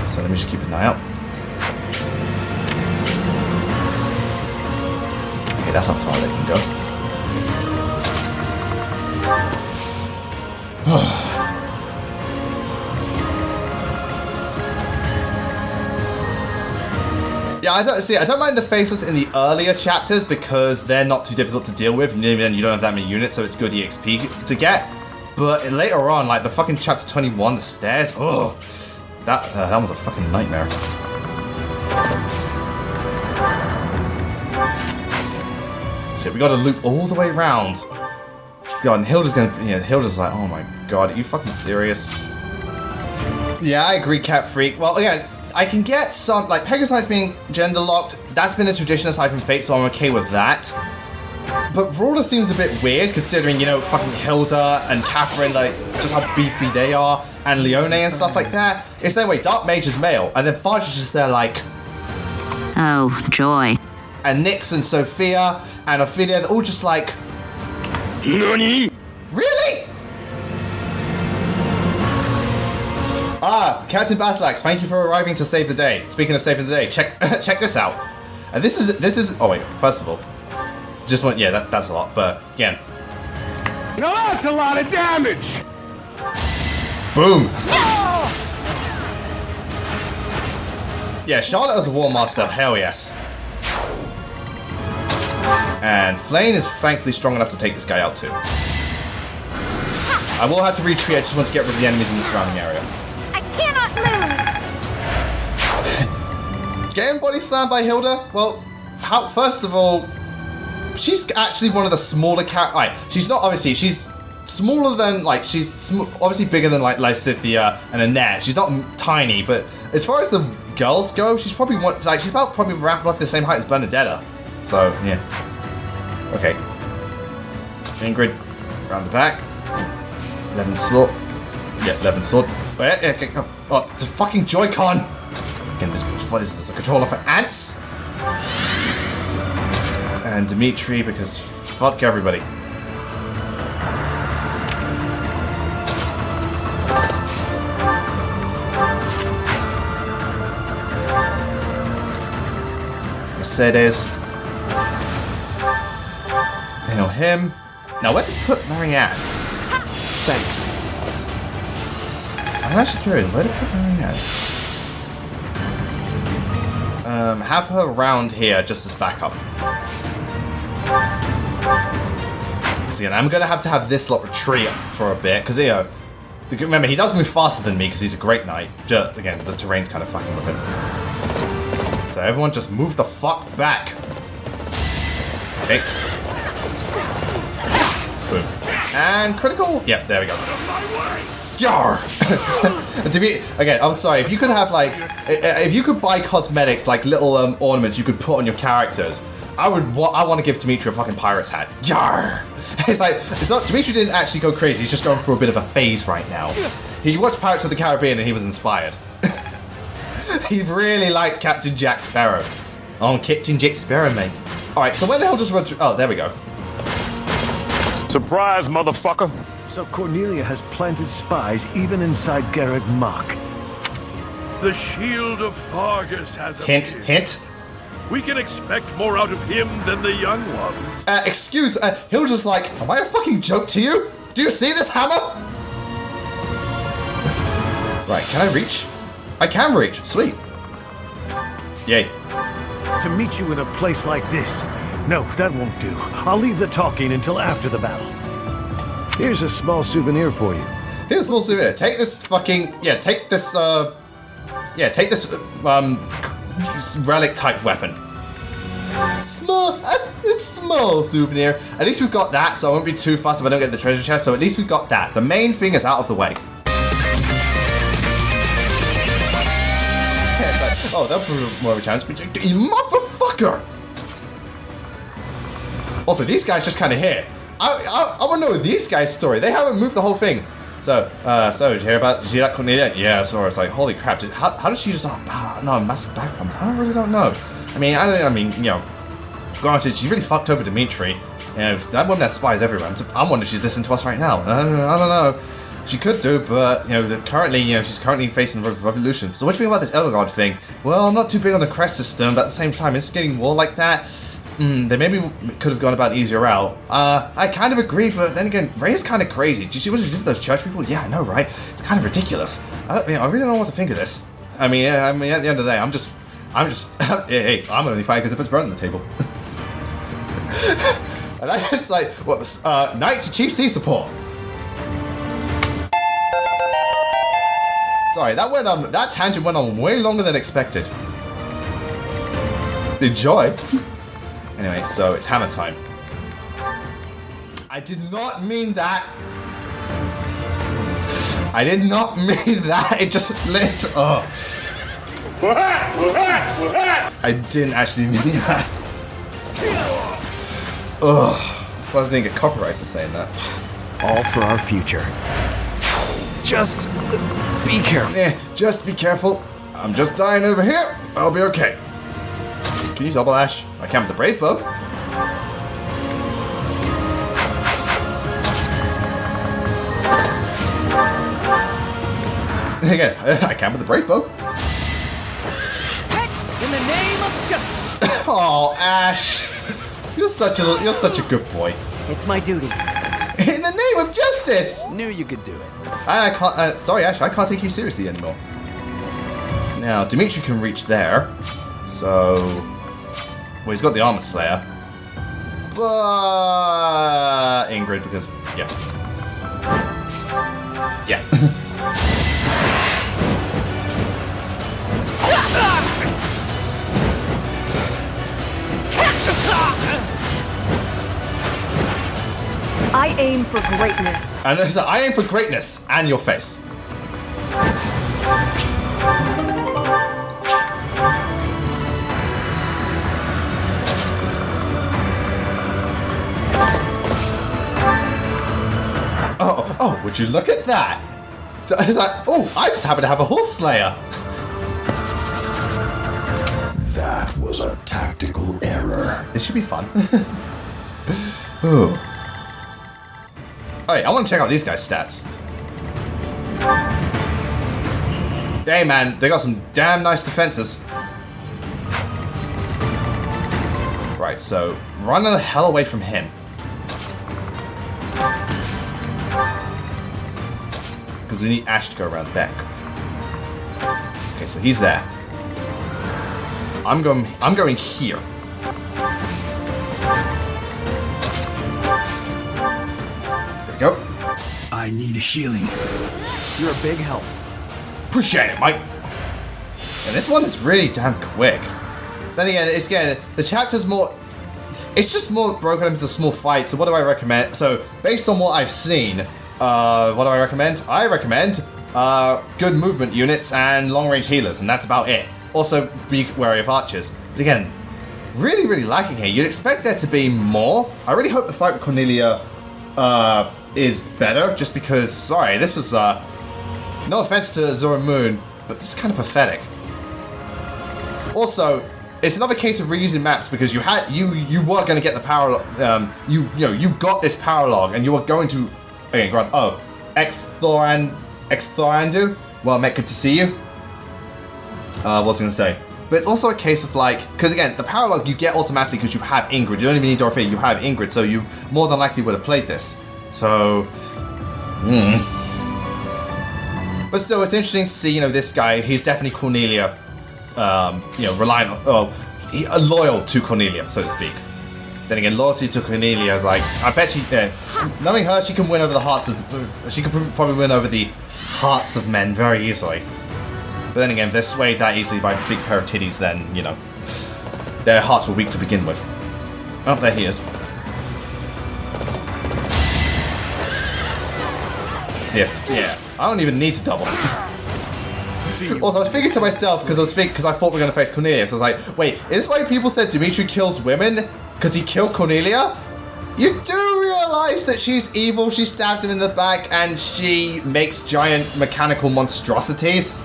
So let me just keep an eye out. Okay, that's how far they can go. Yeah, I don't mind the faceless in the earlier chapters because they're not too difficult to deal with, and then you don't have that many units, so it's good EXP to get. But later on, like the fucking chapter 21, the stairs, oh, that was a fucking nightmare. So we got to loop all the way around. God, and Hilda's like, oh my god, are you fucking serious? Yeah, I agree, Cat Freak. Well, again, I can get some, like, Pegasus Knights being gender locked, that's been a tradition aside from Fate, so I'm okay with that. But Brawler seems a bit weird, considering, you know, fucking Hilda and Catherine, like, just how beefy they are, and Leone and stuff like that. It's their way, Dark Mage is male, and then Fudge is just there, like... Oh, joy. And Nyx and Sophia and Ophelia, they're all just like... NANI? Really? Ah, Captain Battleaxe, thank you for arriving to save the day. Speaking of saving the day, check this out. And this is oh wait, first of all, just one, yeah, that's a lot, but again. Now that's a lot of damage! Boom! Yeah, Charlotte as a War Master, hell yes. And Flame is thankfully strong enough to take this guy out too. I will have to retreat, I just want to get rid of the enemies in the surrounding area. Cannot lose. Getting body slammed by Hilda? Well, first of all, she's actually one of the smaller characters. She's not, obviously, she's smaller than, like, she's obviously bigger than, like, Lysithia and Annette. She's not tiny, but as far as the girls go, she's probably she's about probably roughly the same height as Bernadetta. So, yeah. Okay. Ingrid, around the back. Levin sword. Yeah, Levin sword. Okay, oh, it's a fucking Joy-Con! Again, this is a controller for ants! And Dimitri, because fuck everybody. Mercedes. You know him. Now, where to put Marianne? Thanks. I'm actually curious, where to put Marianne? Have her around here just as backup. Because again, I'm gonna have to have this lot retreat for a bit, because you know, remember he does move faster than me because he's a great knight. Just, again, the terrain's kind of fucking with him. So everyone just move the fuck back. Okay. Boom. And critical. Yep, there we go. Yar! To be again, I'm sorry. If you could have like, if you could buy cosmetics like little ornaments you could put on your characters, I want to give Dimitri a fucking pirate's hat. Yar! It's like it's not. Dimitri didn't actually go crazy. He's just going through a bit of a phase right now. He watched Pirates of the Caribbean and he was inspired. He really liked Captain Jack Sparrow. Oh, Captain Jack Sparrow, mate. All right. So when the hell just run through? Oh, there we go. Surprise, motherfucker. So Cornelia has planted spies even inside Garreg Mach. The shield of Fargus has Hint, appeared. hint. We can expect more out of him than the young ones. Excuse, he'll just like, am I a fucking joke to you? Do you see this hammer? Right, can I reach? I can reach, sweet. Yay. To meet you in a place like this. No, that won't do. I'll leave the talking until after the battle. Here's a small souvenir for you. Here's a small souvenir. Take this fucking, take this relic type weapon. Small, it's small souvenir. At least we've got that, so I won't be too fussed if I don't get the treasure chest, so at least we've got that. The main thing is out of the way. Oh, that'll prove more of a chance. You motherfucker! Also, these guys just kind of here. I want to know these guys' story. They haven't moved the whole thing. So did you hear about? Did you see that Cornelia? Yeah, so it's like, holy crap! How does she just? No, massive backgrounds. I really don't know. I mean, you know, granted, she really fucked over Dimitri. You know, that woman has spies everywhere. I'm wondering if she's listening to us right now. I don't know. She could do, but you know, she's currently facing the revolution. So what do you think about this Elder God thing? Well, I'm not too big on the crest system, but at the same time, it's getting war like that. They maybe could have gone about an easier route. I kind of agree, but then again, Ray is kind of crazy. Did you see what she did to those church people? Yeah, I know, right? It's kind of ridiculous. I really don't know what to think of this. I mean, at the end of the day, I'm just, hey, I'm only fighting because it puts bread on the table. And I just like, what was, Knights Chief C support. Sorry, that tangent went on way longer than expected. Enjoy. Anyway, so it's hammer time. I did not mean that. I did not mean that. It just literally. Oh. I didn't actually mean that. Ugh. I was gonna get copyright for saying that. All for our future. Just be careful. Yeah, just be careful. I'm just dying over here. I'll be okay. Can you double ash? I can with the brave bow. Again, I can with the brave bow. In the name of justice. Oh, Ash, you're such a good boy. It's my duty. In the name of justice. Knew you could do it. I can't. Sorry, Ash, I can't take you seriously anymore. Now, Dimitri can reach there, so. Well, he's got the Armor Slayer. But Ingrid, because yeah. I aim for greatness. And so I aim for greatness and your face. Oh, would you look at that? It's like, oh, I just happen to have a horse slayer. That was a tactical error. This should be fun. Ooh. Hey, I want to check out these guys' stats. Hey man, they got some damn nice defenses. Right, so run the hell away from him. Because we need Ash to go around back. Okay, so he's there. I'm going here. There we go. I need healing. You're a big help. Appreciate it, Mike. And this one's really damn quick. Then again, the chapter's more. It's just more broken into small fights. So what do I recommend? So based on what I've seen, what do I recommend? I recommend good movement units and long-range healers, and that's about it. Also, be wary of archers. But again, really, really lacking here. You'd expect there to be more. I really hope the fight with Cornelia is better, just because, sorry, this is, no offense to Zora Moon, but this is kind of pathetic. Also, it's another case of reusing maps because you were going to get the power, you got this power log and you were going to, okay, grant, oh, X-Thorandu? Well, Met, good to see you. What was I going to say? But it's also a case of like, because again, the power log you get automatically because you have Ingrid. You don't even need Dorothea, you have Ingrid, so you more than likely would have played this. So, But still, it's interesting to see, this guy, he's definitely Cornelia, reliant on, loyal to Cornelia, so to speak. Then again, loyalty to Cornelia is like, I bet she, knowing her, she can win over the hearts of, she could probably win over the hearts of men very easily. But then again, if they're swayed that easily by a big pair of titties, then, their hearts were weak to begin with. Oh, there he is. See if, yeah, I don't even need to double. Also, I was thinking to myself, because I thought we were going to face Cornelia, so I was like, wait, is this why people said Dimitri kills women? Because he killed Cornelia? You do realize that she's evil, she stabbed him in the back, and she makes giant mechanical monstrosities?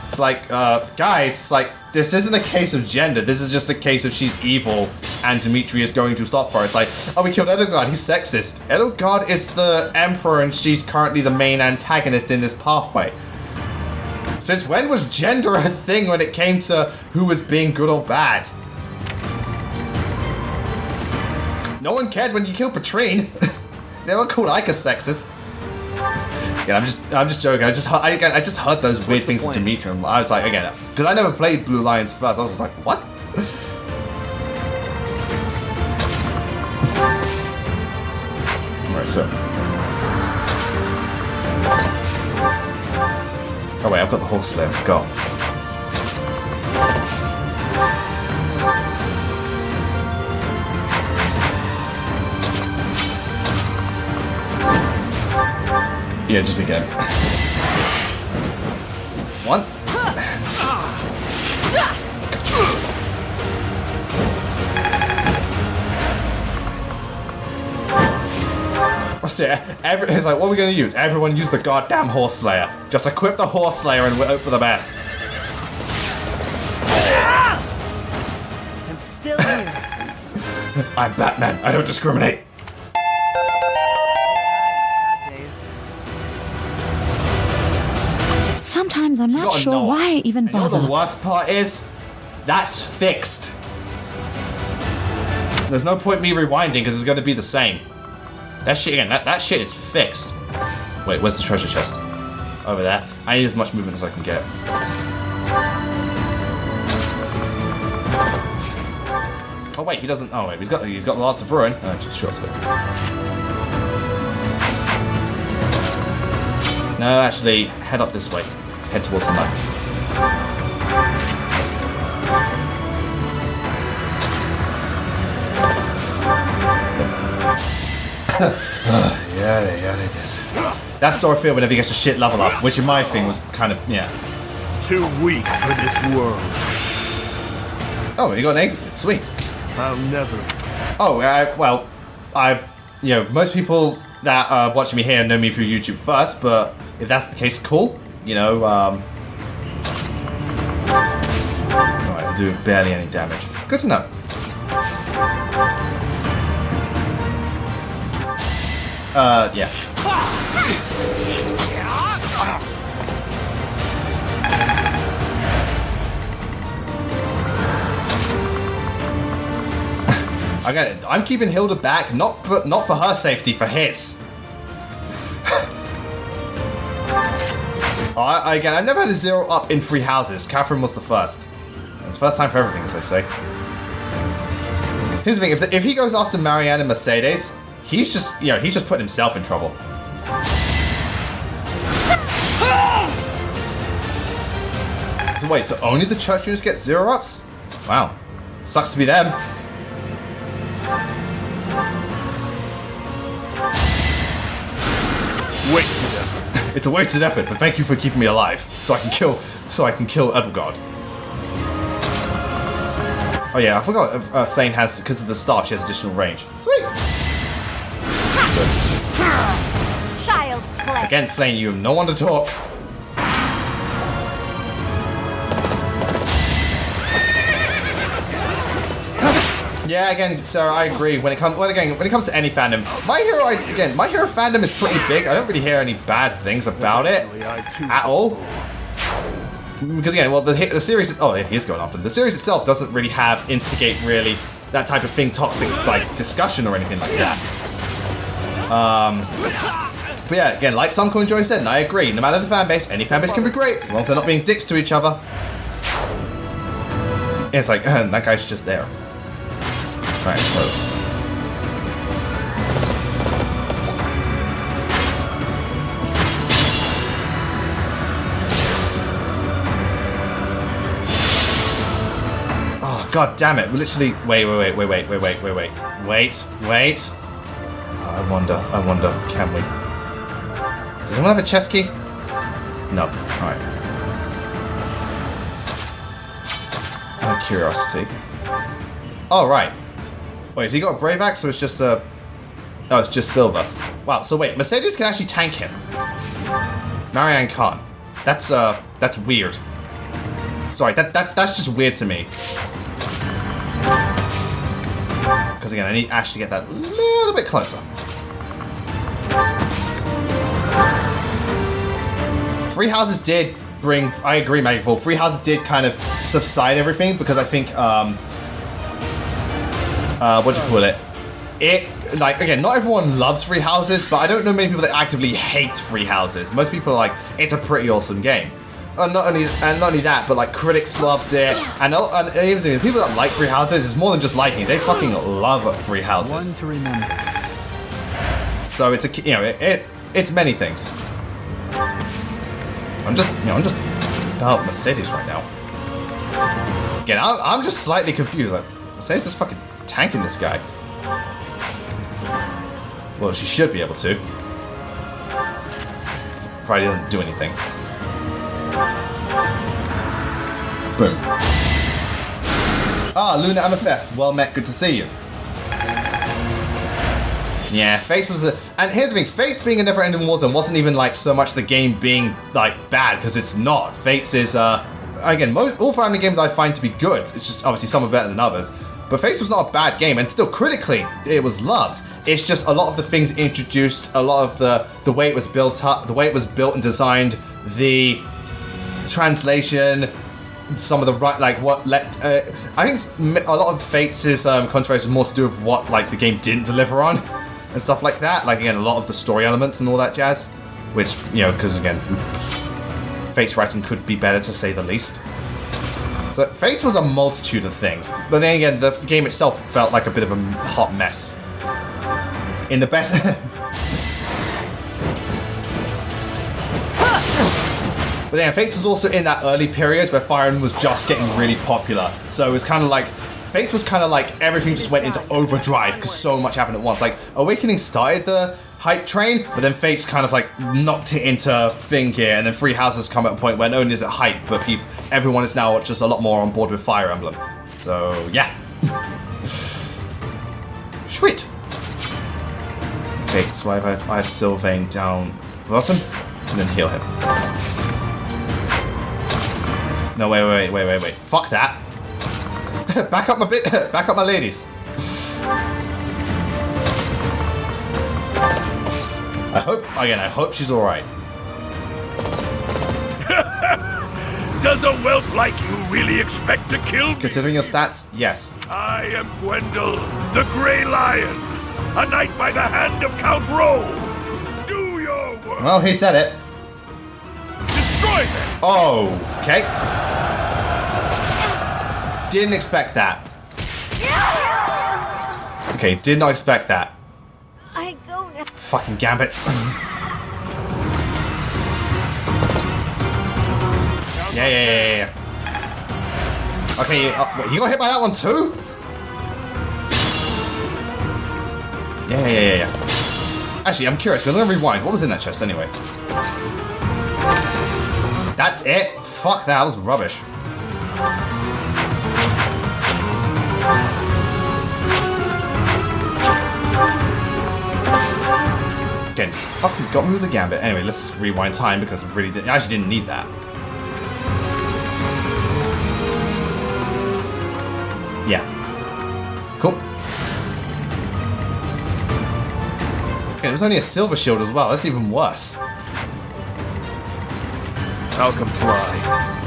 It's like, guys, it's like, this isn't a case of gender, this is just a case of she's evil, and Dimitri is going to stop her. It's like, oh, we killed Edelgard, he's sexist. Edelgard is the emperor, and she's currently the main antagonist in this pathway. Since when was gender a thing when it came to who was being good or bad? No one cared when you killed Patrine. They were called Ika sexist. Yeah, I'm just joking. I just heard those weird things with Dimitri. I was like, again, because I never played Blue Lions first. I was just like, what? Alright, so. Oh wait, I've got the horse slayer. I forgot. Yeah, just begin. One. So it's like, what are we going to use? Everyone use the goddamn horse slayer. Just equip the horse slayer and hope for the best. I'm still here. I'm Batman. I don't discriminate. Sometimes I'm not sure why I even bother. You know what the worst part is? That's fixed. There's no point me rewinding because it's going to be the same. That shit again. That shit is fixed. Wait, where's the treasure chest? Over there. I need as much movement as I can get. Oh wait, he doesn't. Oh wait, he's got lots of ruin. Oh, just short spit. No, actually, head up this way. Head towards the knights. Yeah, it is. That's Dorothea whenever he gets a shit level up, which in my thing was kind of, yeah. Too weak for this world. Oh, you got an egg? Sweet. I'll never. Oh, well, most people that are watching me here know me through YouTube first, but if that's the case, cool. Alright, we'll do barely any damage. Good to know. Yeah. I'm keeping Hilda back, not for her safety, for his. Again, I've never had a 0 up in 3 houses. Catherine was the first. It's the first time for everything, as they say. Here's the thing: if he goes after Marianne and Mercedes, he's just putting himself in trouble. So wait, so only the church units get 0 ups? Wow, sucks to be them. Wasted effort. It's a wasted effort, but thank you for keeping me alive, so I can kill Edelgard. Oh yeah, I forgot Thane has, because of the staff, she has additional range. Sweet. Child's play. Again, Thane, you have no one to talk. Yeah, again, Sarah, I agree. When it comes to any fandom, My Hero fandom is pretty big. I don't really hear any bad things about it at all. Because again, well, the series is, oh, he is going after them. The series itself doesn't really instigate that type of thing, toxic like discussion or anything like that. But yeah, again, like some Coin Joy said, and I agree. No matter the fan base, any fan base can be great as long as they're not being dicks to each other. Yeah, it's like that guy's just there. Right, so. Oh, god damn it. We literally. Wait. I wonder, can we? Does anyone have a chest key? No. Alright. Out of curiosity. Oh, right. Wait, has he got a Brave Axe or it's just the... Oh, it's just silver. Wow, so wait, Mercedes can actually tank him. Marianne can't. That's weird. Sorry, that's just weird to me. Because again, I need Ash to get that a little bit closer. Free Houses did bring... I agree, Magaful. Free Houses did kind of subside everything because I think... what do you call it? Like, again, not everyone loves Free Houses, but I don't know many people that actively hate Free Houses. Most people are like, it's a pretty awesome game. And not only that, but like critics loved it, and even the people that like Free Houses, it's more than just liking. They fucking love Free Houses. One to remember. So it's it's many things. I'm just about Mercedes right now. Again, I'm just slightly confused. Like, Mercedes is fucking tanking this guy. Well, she should be able to. Probably doesn't do anything. Boom. Ah, Luna Amethyst. Well met. Good to see you. Yeah, Faith was a... And here's the thing. Faith being a never-ending Warzone wasn't even, like, so much the game being, like, bad, because it's not. Faith is, again, all Fire Emblem games I find to be good. It's just, obviously, some are better than others. But Faith was not a bad game, and still, critically, it was loved. It's just a lot of the things introduced, a lot of the way it was built up, the way it was built and designed, the translation, some of the I think a lot of Fate's controversy was more to do with what like the game didn't deliver on and stuff like that. Like again, a lot of the story elements and all that jazz, which because again, Fate's writing could be better to say the least. So Fate was a multitude of things, but then again, the game itself felt like a bit of a hot mess. In the best. But then Fates was also in that early period where Fire Emblem was just getting really popular. So it was kind of like, Fates was kind of like everything just went into overdrive because so much happened at once. Like Awakening started the hype train, but then Fates kind of like knocked it into thing here, and then Free Houses come at a point where not only is it hype, but everyone is now just a lot more on board with Fire Emblem. So yeah. Sweet. Okay, so I have Sylvain down Wilson, and then heal him. No, wait. Fuck that. Back up my ladies. I hope she's alright. Does a whelp like you really expect to kill me? Considering your stats, yes. I am Gwendol, the Grey Lion, a knight by the hand of Count Rowe. Do your work. Well, he said it. Destroy them. Oh, okay. Didn't expect that. Okay, did not expect that. I go now. Fucking gambits. Yeah. Okay, you got hit by that one too? Yeah. Actually, I'm curious. I'm gonna rewind. What was in that chest anyway? That's it? Fuck, that was rubbish. Again, fucking got me with the gambit. Anyway, let's rewind time because I actually didn't need that. Yeah. Cool. Okay, there's only a silver shield as well. That's even worse. I'll comply.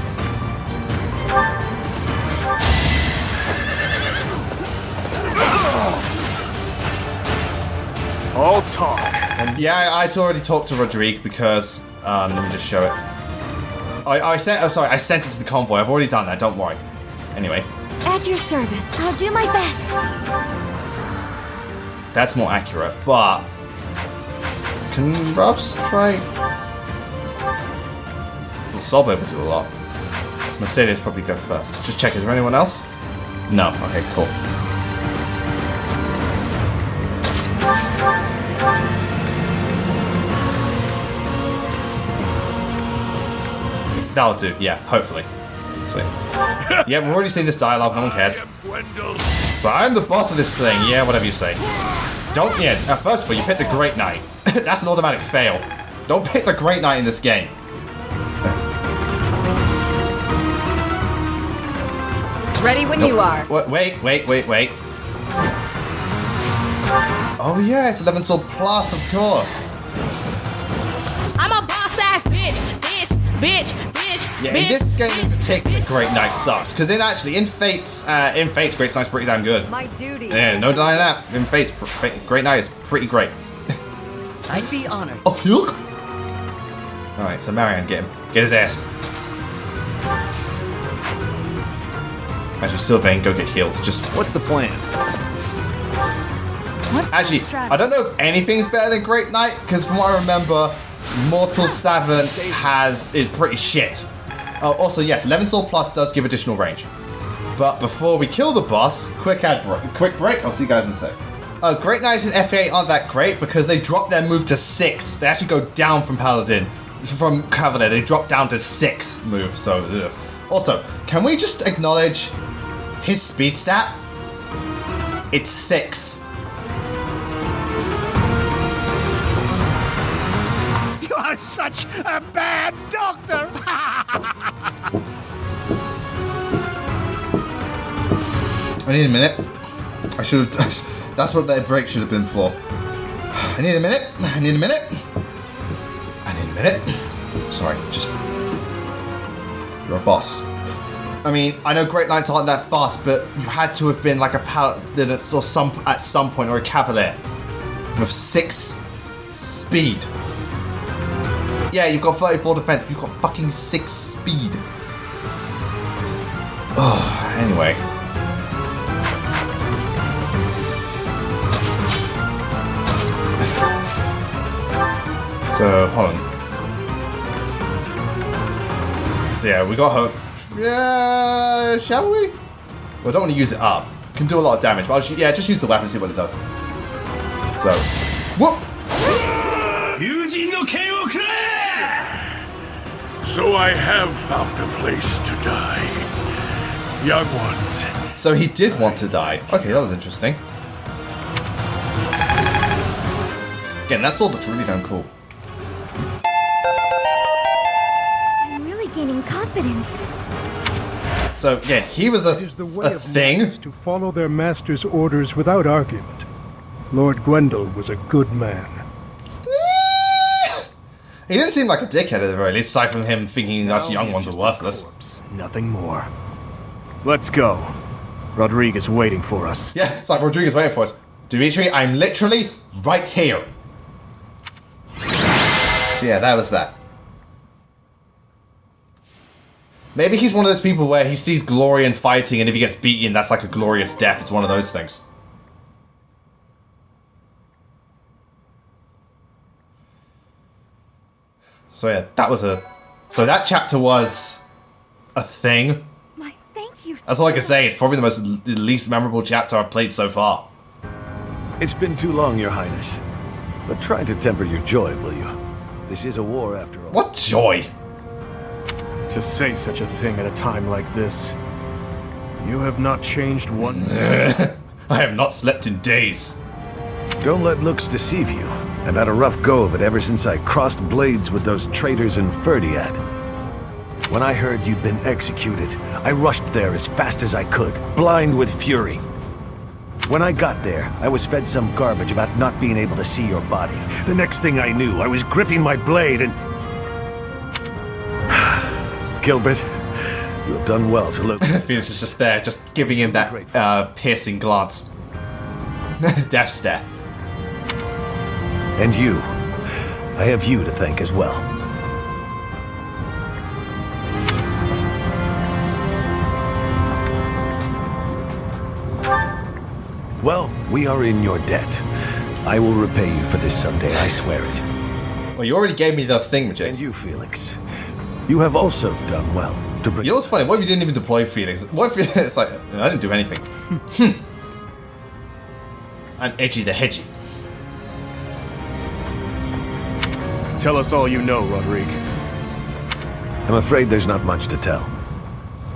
All talk. And yeah, I'd already talked to Rodrigue because let me just show it. I sent it to the convoy. I've already done that. Don't worry. Anyway, At your service. I'll do my best. that's more accurate. But can Ruffs try? Well, Sob able to do a lot. Mercedes probably go first. Just check. Is there anyone else? No. Okay. Cool. That'll do, yeah, hopefully. So, yeah, we've already seen this dialogue, no one cares. So I'm the boss of this thing, yeah, whatever you say. Don't, yeah, first of all, you pick the Great Knight. That's an automatic fail. Don't pick the Great Knight in this game. Ready when you are. Wait. Oh yeah, it's 11 Soul Plus, of course. I'm a boss ass bitch. Yeah, in this game in particular, Great Knight sucks. Because in Fates, Great Knight's pretty damn good. My duty. Yeah, no denying that. In Fates, Great Knight is pretty great. I'd be honored. Oh, look! Alright, so Marianne, get him. Get his ass. Actually, Sylvain, go get healed. Just What's the plan? actually, I don't know if anything's better than Great Knight, because from what I remember, Mortal Savant is pretty shit. Also, yes, 11 Soul Plus does give additional range. But before we kill the boss, quick break. I'll see you guys in a sec. Great Knights in FA8 aren't that great because they drop their move to 6. They actually go down from Paladin. From Cavalier, they drop down to 6 move, so ugh. Also, can we just acknowledge his speed stat? It's 6. You are such a bad doctor! I need a minute. I should have... That's what their break should have been for. I need a minute. Sorry, just... You're a boss. I mean, I know Great Knights aren't that fast, but you had to have been like a Paladin at some point, or a Cavalier. With 6 speed. Yeah, you've got 34 defense, but you've got fucking 6 speed. Oh, anyway. So, hold on. So yeah, we got hope. Yeah, shall we? Well, I don't want to use it up. It can do a lot of damage, but just use the weapon and see what it does. So, whoop! So I have found a place to die. Young ones. So he did want to die. Okay, that was interesting. Again, that sword looks really damn cool. I'm really gaining confidence. So again, he was a thing. To follow their master's orders without argument. Lord Gwendol was a good man. He didn't seem like a dickhead at the very least, aside from him thinking us young ones are worthless. Nothing more. Let's go. Rodrigue is waiting for us. Yeah, it's like Rodrigue is waiting for us. Dimitri, I'm literally right here. So yeah, that was that. Maybe he's one of those people where he sees glory in fighting, and if he gets beaten, that's like a glorious death. It's one of those things. So yeah, so that chapter was a thing. My thank you. That's all I can say. It's probably the least memorable chapter I've played so far. It's been too long, Your Highness. But try to temper your joy, will you? This is a war after all. What joy? To say such a thing at a time like this. You have not changed one. I have not slept in days. Don't let looks deceive you. I've had a rough go of it ever since I crossed blades with those traitors in Ferdiad. When I heard you'd been executed, I rushed there as fast as I could, blind with fury. When I got there, I was fed some garbage about not being able to see your body. The next thing I knew, I was gripping my blade and... Gilbert, you have done well to look... Felix is just there, just giving him that piercing glance. Death stare. And you. I have you to thank as well. Well, we are in your debt. I will repay you for this someday, I swear it. Well, you already gave me the thingamajig. And you, Felix. You have also done well to bring... You know what's funny? What if you didn't even deploy Felix? What if it's like, I didn't do anything. I'm edgy the hedgy. Tell us all you know, Rodrigue. I'm afraid there's not much to tell.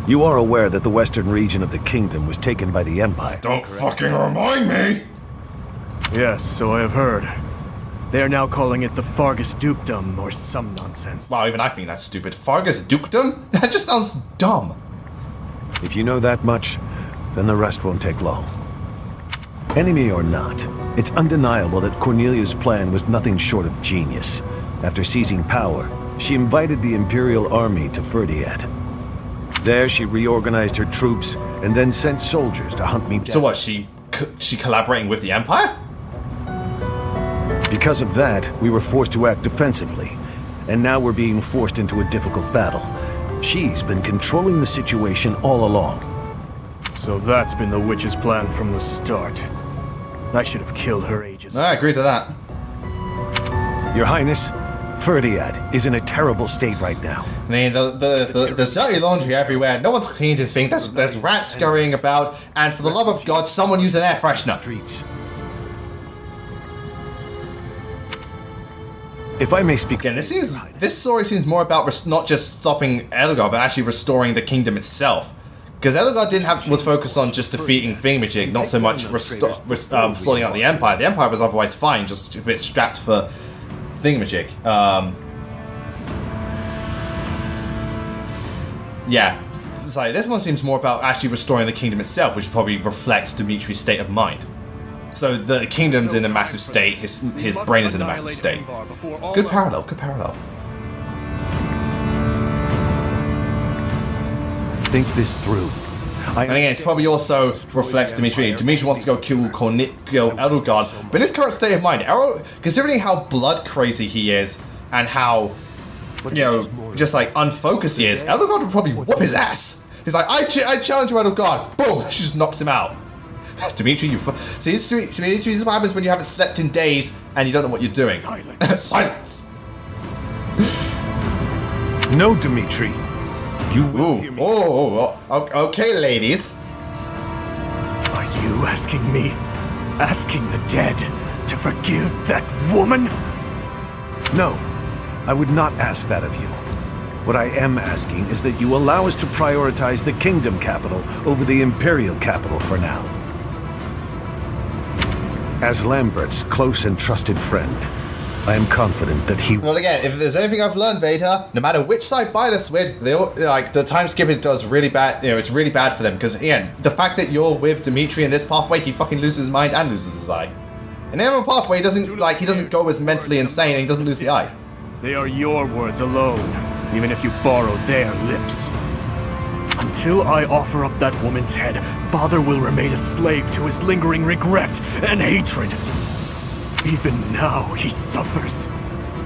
You are aware that the western region of the kingdom was taken by the Empire. Don't fucking remind me! Yes, so I have heard. They are now calling it the Fargus Dukedom, or some nonsense. Wow, even I think that's stupid. Fargus Dukedom? That just sounds dumb. If you know that much, then the rest won't take long. Enemy or not, it's undeniable that Cornelia's plan was nothing short of genius. After seizing power, she invited the Imperial Army to Ferdiad. There she reorganized her troops and then sent soldiers to hunt me down. So what, she collaborating with the Empire? Because of that, we were forced to act defensively, and now we're being forced into a difficult battle. She's been controlling the situation all along. So that's been the witch's plan from the start. I should have killed her ages ago. I agree to that. Your Highness, Ferdiad is in a terrible state right now. I mean, there's dirty laundry everywhere. No one's cleaned his thing. There's rats scurrying about, and for the love of God, someone use an air freshener. Streets. If I may speak... Again, this story seems more about not just stopping Edelgard, but actually restoring the kingdom itself. Because Edelgard was focused on just defeating Thingamajig, not so much sorting out the Empire. The Empire was otherwise fine, just a bit strapped for Thingamajig. Yeah. It's like, this one seems more about actually restoring the kingdom itself, which probably reflects Dimitri's state of mind. So the kingdom's in a massive state, his brain is in a massive state. Good parallel, good parallel. Think this through. And again, it's probably also reflects Dimitri. Dimitri wants to go kill Edelgard, but in his current state of mind, considering how blood crazy he is, and how, you know, just like unfocused he is, Edelgard would probably whoop his ass. He's like, I challenge you, Edelgard. Boom! She just knocks him out. Dimitri, see, this is what happens when you haven't slept in days and you don't know what you're doing. Silence. No, Dimitri. You will hear me. Okay, ladies. Are you asking me, asking the dead, to forgive that woman? No, I would not ask that of you. What I am asking is that you allow us to prioritize the kingdom capital over the imperial capital for now. As Lambert's close and trusted friend, I am confident that he... Well, again, if there's anything I've learned, Vader, no matter which side Byleth's with, they all, like, the time skip does really bad, you know, it's really bad for them, because, again, the fact that you're with Dimitri in this pathway, he fucking loses his mind and loses his eye. In the other pathway, he doesn't go as mentally insane, and he doesn't lose the eye. They are your words alone, even if you borrow their lips. Until I offer up that woman's head, Father will remain a slave to his lingering regret and hatred. Even now, he suffers.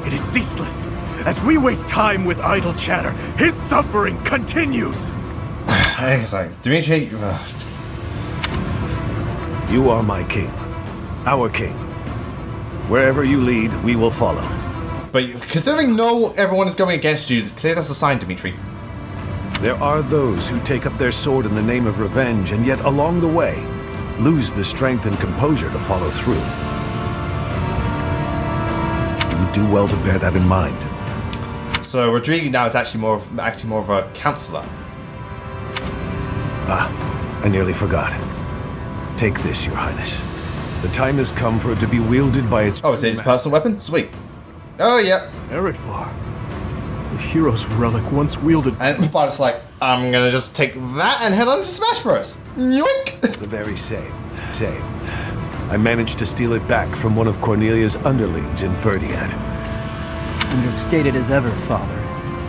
It is ceaseless. As we waste time with idle chatter, his suffering continues. It's like, Dimitri... You are my king. Our king. Wherever you lead, we will follow. But considering everyone is going against you, clearly that's a sign, Dimitri. There are those who take up their sword in the name of revenge, and yet along the way, lose the strength and composure to follow through. do well to bear that in mind. So Rodrigo now is actually acting more of a counselor. I nearly forgot. Take this, Your Highness. The time has come for it to be wielded by its... Oh, is it his personal weapon? Sweet. Oh, yeah. Eretvar. The hero's relic once wielded... And Bart's like, I'm gonna just take that and head on to Smash Bros. Yoink! The very same. I managed to steal it back from one of Cornelia's underlings in Ferdiad. And you're stated as ever, Father.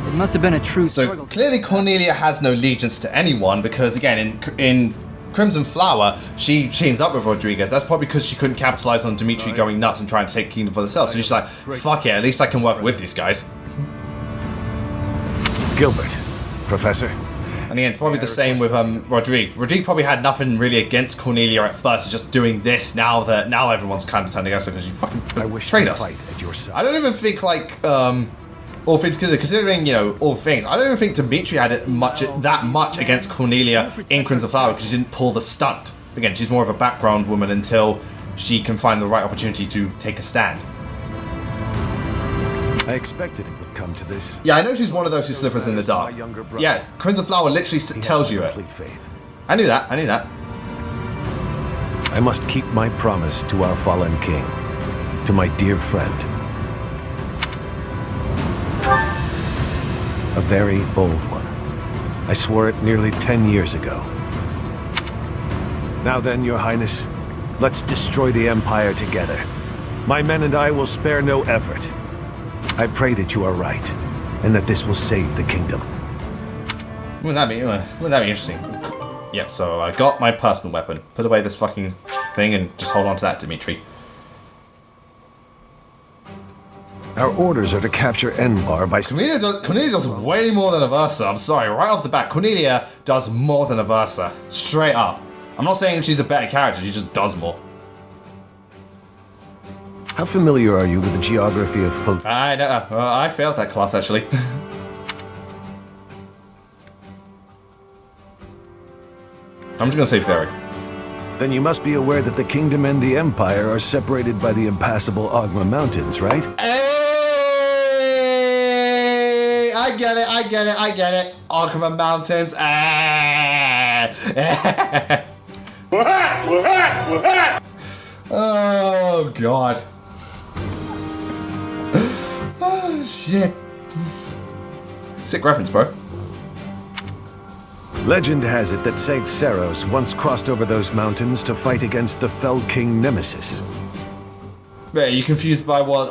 It must have been a true struggle. So clearly Cornelia has no allegiance to anyone because, again, in Crimson Flower, she teams up with Rodriguez. That's probably because she couldn't capitalize on Dimitri going nuts and trying to take Kingdom for herself. So she's like, fuck it, at least I can work with these guys. Gilbert, Professor. And again, it's probably the same with Rodrigue. Rodrigue probably had nothing really against Cornelia at first. It's just doing this now everyone's kind of turning against her because you fucking betrayed us. At your side. I don't even think all things considering, all things. I don't even think Dimitri had that much against Cornelia in Crimson Flower because she didn't pull the stunt. Again, she's more of a background woman until she can find the right opportunity to take a stand. I expected it would come to this. Yeah, I know she's one of those who slithers in the dark. Yeah, Crimson Flower literally tells you it. Faith. I knew that. I must keep my promise to our fallen king, to my dear friend. A very old one. I swore it nearly 10 years ago. Now then, Your Highness, let's destroy the Empire together. My men and I will spare no effort. I pray that you are right, and that this will save the kingdom. Wouldn't that be interesting? Yep, so I got my personal weapon. Put away this fucking thing and just hold on to that, Dimitri. Our orders are to capture Enbar by... Cornelia does way more than Aversa. I'm sorry, right off the bat, Cornelia does more than Aversa. Straight up. I'm not saying she's a better character, she just does more. How familiar are you with the geography of Folk? I know. I failed that class, actually. I'm just gonna say very. Then you must be aware that the kingdom and the empire are separated by the impassable Ogma Mountains, right? Hey! I get it. Ogma Mountains. Oh, God. Oh, shit. Sick reference, bro. Legend has it that Saint Saros once crossed over those mountains to fight against the Fell King Nemesis. Yeah, you confused by what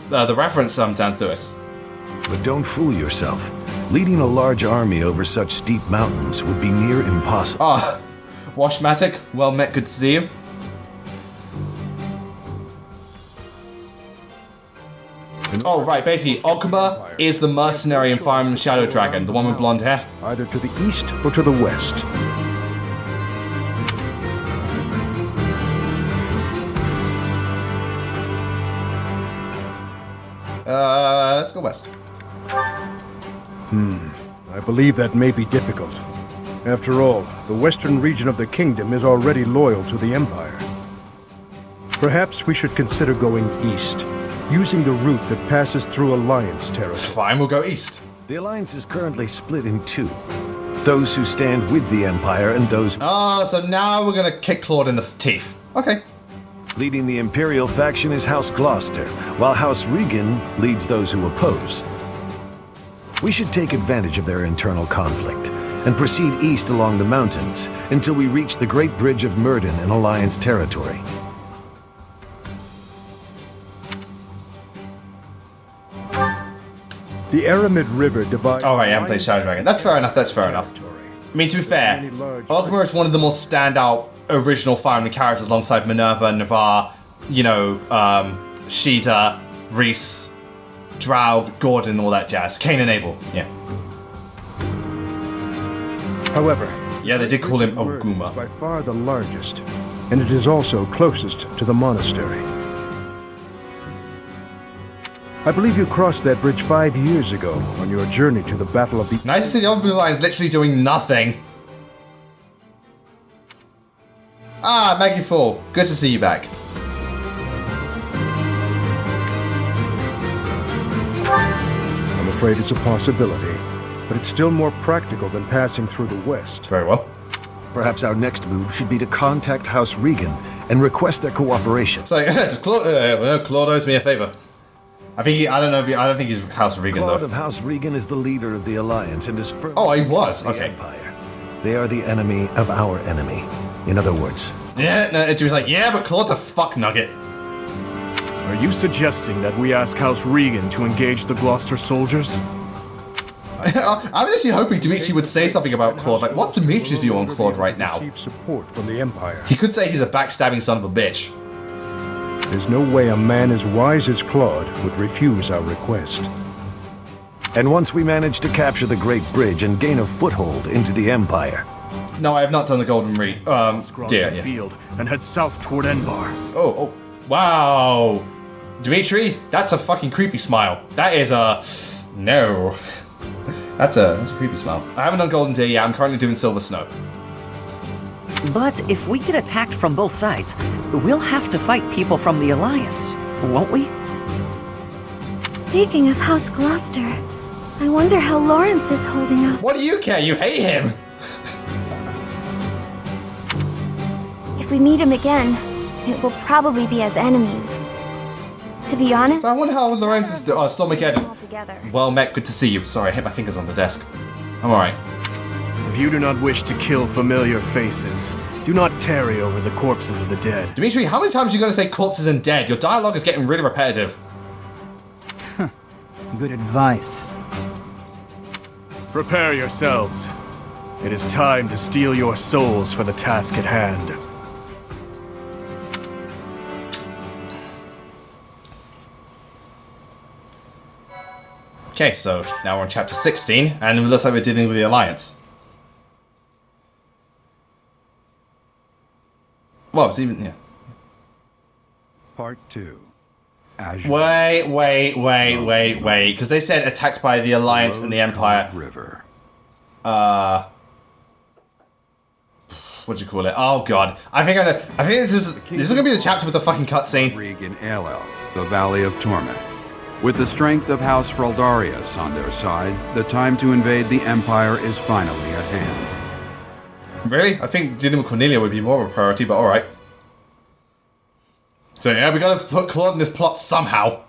the reference, Xanthus. But don't fool yourself. Leading a large army over such steep mountains would be near impossible. Ah, Washmatic, well met, good to see you. Oh, right, basically, Ogma is the mercenary in Fire Emblem Shadow Dragon, the one with blonde hair. Either to the east or to the west. Let's go west. I believe that may be difficult. After all, the western region of the kingdom is already loyal to the Empire. Perhaps we should consider going east, using the route that passes through Alliance territory. Fine, we'll go east. The Alliance is currently split in two. Those who stand with the Empire and those... So now we're gonna kick Claude in the teeth. Okay. Leading the Imperial faction is House Gloucester, while House Regan leads those who oppose. We should take advantage of their internal conflict and proceed east along the mountains until we reach the Great Bridge of Myrden in Alliance territory. The Aramid River divides... Oh, right, I haven't played Shadow Dragon. That's fair enough, I mean, to be fair, Ogma is one of the more standout original Fire Emblem characters alongside Minerva, Navarre, Sheeta, Reese, Draug, Gordon, all that jazz. Cain and Abel, yeah. However... Yeah, they did call him Oguma. ...is by far the largest, and it is also closest to the monastery. I believe you crossed that bridge 5 years ago on your journey to the Battle of the... Nice to see the other blue lines literally doing nothing. Ah, Maggie 4. Good to see you back. afraid it's a possibility, but it's still more practical than passing through the west. Very well. Perhaps our next move should be to contact House Regan and request their cooperation. It's like, Claude owes me a favor. I don't think he's House Regan, Claude though. of House Regan is the leader of the Alliance and is firmly Oh, he was? the Okay. Empire. They are the enemy of our enemy. In other words. Yeah, no, he was like, yeah, but Claude's a fuck nugget. Are you suggesting that we ask House Regan to engage the Gloucester soldiers? I'm actually hoping Dimitri would say something about Claude. Like, what's Dimitri's view on Claude right now? Receive support from the Empire. He could say he's a backstabbing son of a bitch. There's no way a man as wise as Claude would refuse our request. And once we manage to capture the Great Bridge and gain a foothold into the Empire. No, I have not done the Golden Reach. The field and head south toward Enbar. Oh, wow. Dimitri, that's a fucking creepy smile. That is a... No. That's a creepy smile. I haven't done Golden Deer yet. I'm currently doing Silver Snow. But if we get attacked from both sides, we'll have to fight people from the Alliance, won't we? Speaking of House Gloucester, I wonder how Lawrence is holding up. What do you care? You hate him. If we meet him again, it will probably be as enemies. To be honest, So I wonder how Lawrence is... Stormageddon. altogether. Well met, good to see you. Sorry, I hit my fingers on the desk. I'm alright. If you do not wish to kill familiar faces, do not tarry over the corpses of the dead. Dimitri, how many times are you going to say corpses and dead? Your dialogue is getting really repetitive. Good advice. Prepare yourselves. It is time to steel your souls for the task at hand. Okay, so now we're on chapter 16, and it looks like we're dealing with the Alliance. Well, it's even... yeah. Part 2. Wait, because they said attacked by the Alliance and the Empire. River. What do you call it? Oh god, I think this is gonna be the chapter with the fucking cutscene. In Alel, the Valley of Torment. With the strength of House Fraldarius on their side, the time to invade the Empire is finally at hand. Really? I think dealing with Cornelia would be more of a priority, but alright. So yeah, we gotta put Claude in this plot somehow.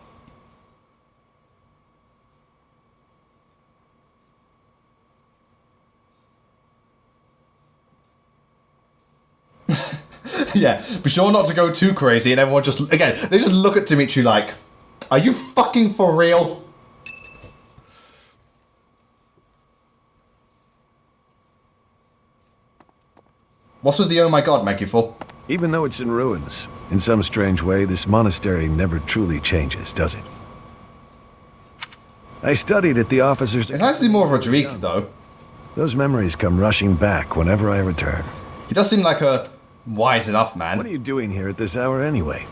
Yeah, be sure not to go too crazy, and everyone just, again, they just look at Dimitri like, are you fucking for real? What's with the oh my god, Maggie for? Even though it's in ruins, in some strange way, this monastery never truly changes, does it? I studied at the officers... It's nice to see more of Rodrigue, though. Those memories come rushing back whenever I return. He does seem like a wise enough man. What are you doing here at this hour anyway?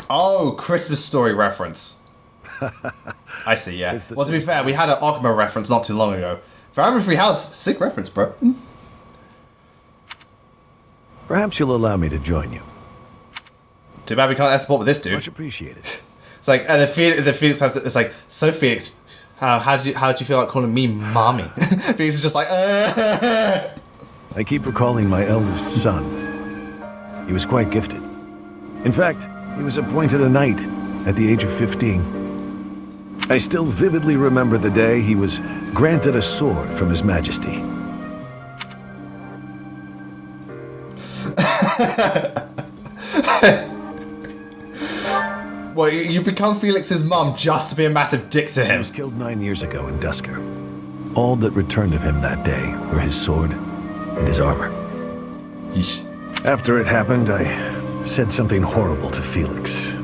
Oh, Christmas Story reference. I see, yeah. Well, to be fair, we had an Ogma reference not too long ago. Family Free House, sick reference, bro. Perhaps you'll allow me to join you. Too bad we can't support with this dude. Much appreciated. It's like, and the Felix has to, it's like, so Felix, how do you feel like calling me mommy? Felix is just like, I keep recalling my eldest son. He was quite gifted. In fact, he was appointed a knight at the age of 15. I still vividly remember the day he was granted a sword from His Majesty. Well, you become Felix's mum just to be a massive dick to him. He was killed 9 years ago in Dusker. All that returned of him that day were his sword and his armor. Yeesh. After it happened, I said something horrible to Felix.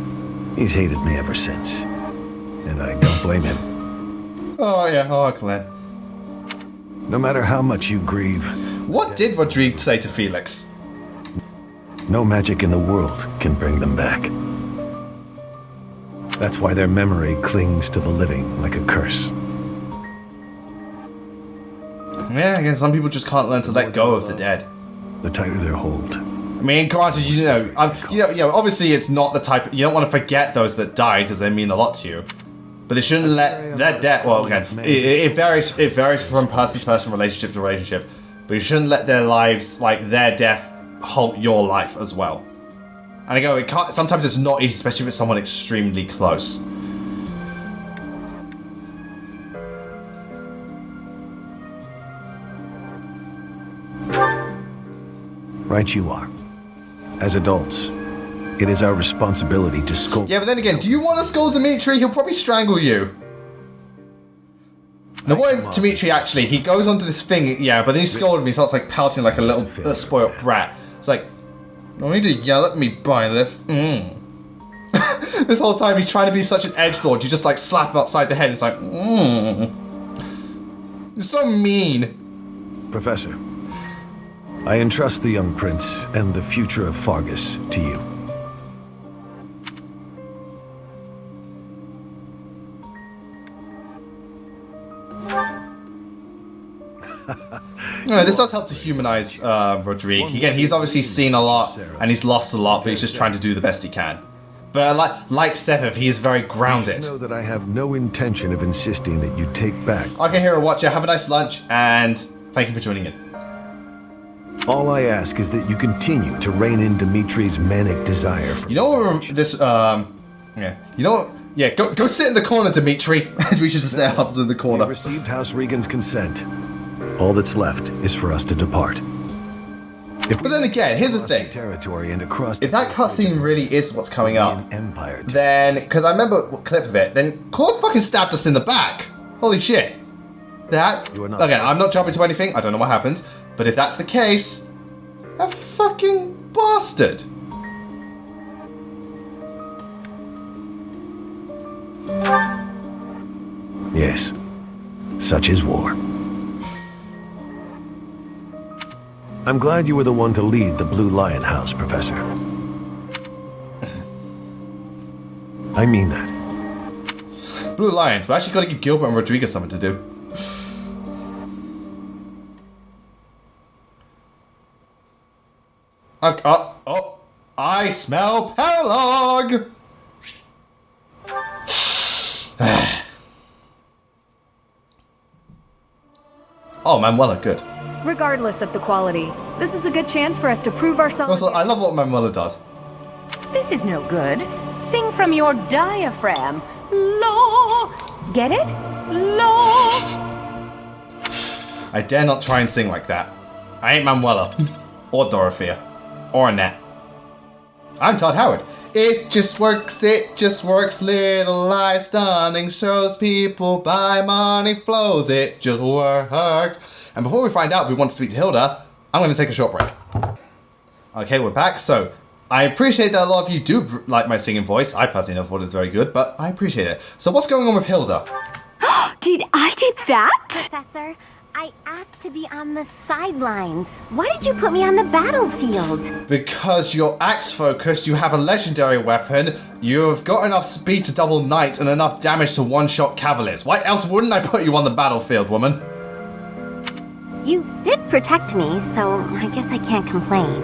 He's hated me ever since. And I don't blame him. Oh, yeah. Oh, Glenn. No matter how much you grieve... What did Rodrigue say to Felix? No magic in the world can bring them back. That's why their memory clings to the living like a curse. Yeah, again, some people just can't learn to let go of the dead. The tighter their hold, I mean, granted, you know, obviously it's not the type. You don't want to forget those that died because they mean a lot to you. But they shouldn't let their death. Well, again, it varies. It varies from person to person, relationship to relationship. But you shouldn't let their lives, like their death, halt your life as well. And I go, sometimes it's not easy, especially if it's someone extremely close. Right you are. As adults, it is our responsibility to scold. Yeah, but then again, do you want to scold Dimitri? He'll probably strangle you. Now, what if Dimitri actually, he goes onto this thing, yeah, but then he scolded me, so it's like pouting like a little spoiled brat. It's like, don't need to yell at me, Byleth. This whole time he's trying to be such an edgelord, you just like slap him upside the head, it's like, You're so mean. Professor, I entrust the young prince and the future of Fargus to you. No, this does help to humanize Rodrigue. Again, he's obviously seen a lot and he's lost a lot, but he's just trying to do the best he can. But like Sevev, he is very grounded. You should know that I have no intention of insisting that you take back. Okay, Hero Watcher, have a nice lunch, and thank you for joining in. All I ask is that you continue to rein in Dimitri's manic desire for. You know what? Yeah. You know what? Yeah. Go sit in the corner, Dimitri. We should just stay up in the corner. We received House Regan's consent. All that's left is for us to depart. But then again, here's the thing. Territory and across if that cutscene really is what's coming up, then because I remember a clip of it, then Claude fucking stabbed us in the back. Holy shit! That again, I'm not jumping to anything. I don't know what happens, but if that's the case, a fucking bastard. Yes, such is war. I'm glad you were the one to lead the Blue Lion House, Professor. I mean that. Blue Lions, but I actually got to give Gilbert and Rodriguez something to do. Oh, I smell Paralog! Oh, Manuela, good. Regardless of the quality, this is a good chance for us to prove ourselves. Also, I love what Manuela does. This is no good. Sing from your diaphragm. Lo! Get it? Lo! I dare not try and sing like that. I ain't Manuela. Or Dorothea. Or Annette. I'm Todd Howard. It just works, little lies stunning, shows people by money flows, it just works. And before we find out if we want to speak to Hilda, I'm going to take a short break. Okay, we're back. So, I appreciate that a lot of you do like my singing voice. I personally never thought it was very good, but I appreciate it. So what's going on with Hilda? Did I do that? Professor, I asked to be on the sidelines. Why did you put me on the battlefield? Because you're axe focused, you have a legendary weapon, you've got enough speed to double knights and enough damage to one-shot cavaliers. Why else wouldn't I put you on the battlefield, woman? You did protect me, so I guess I can't complain.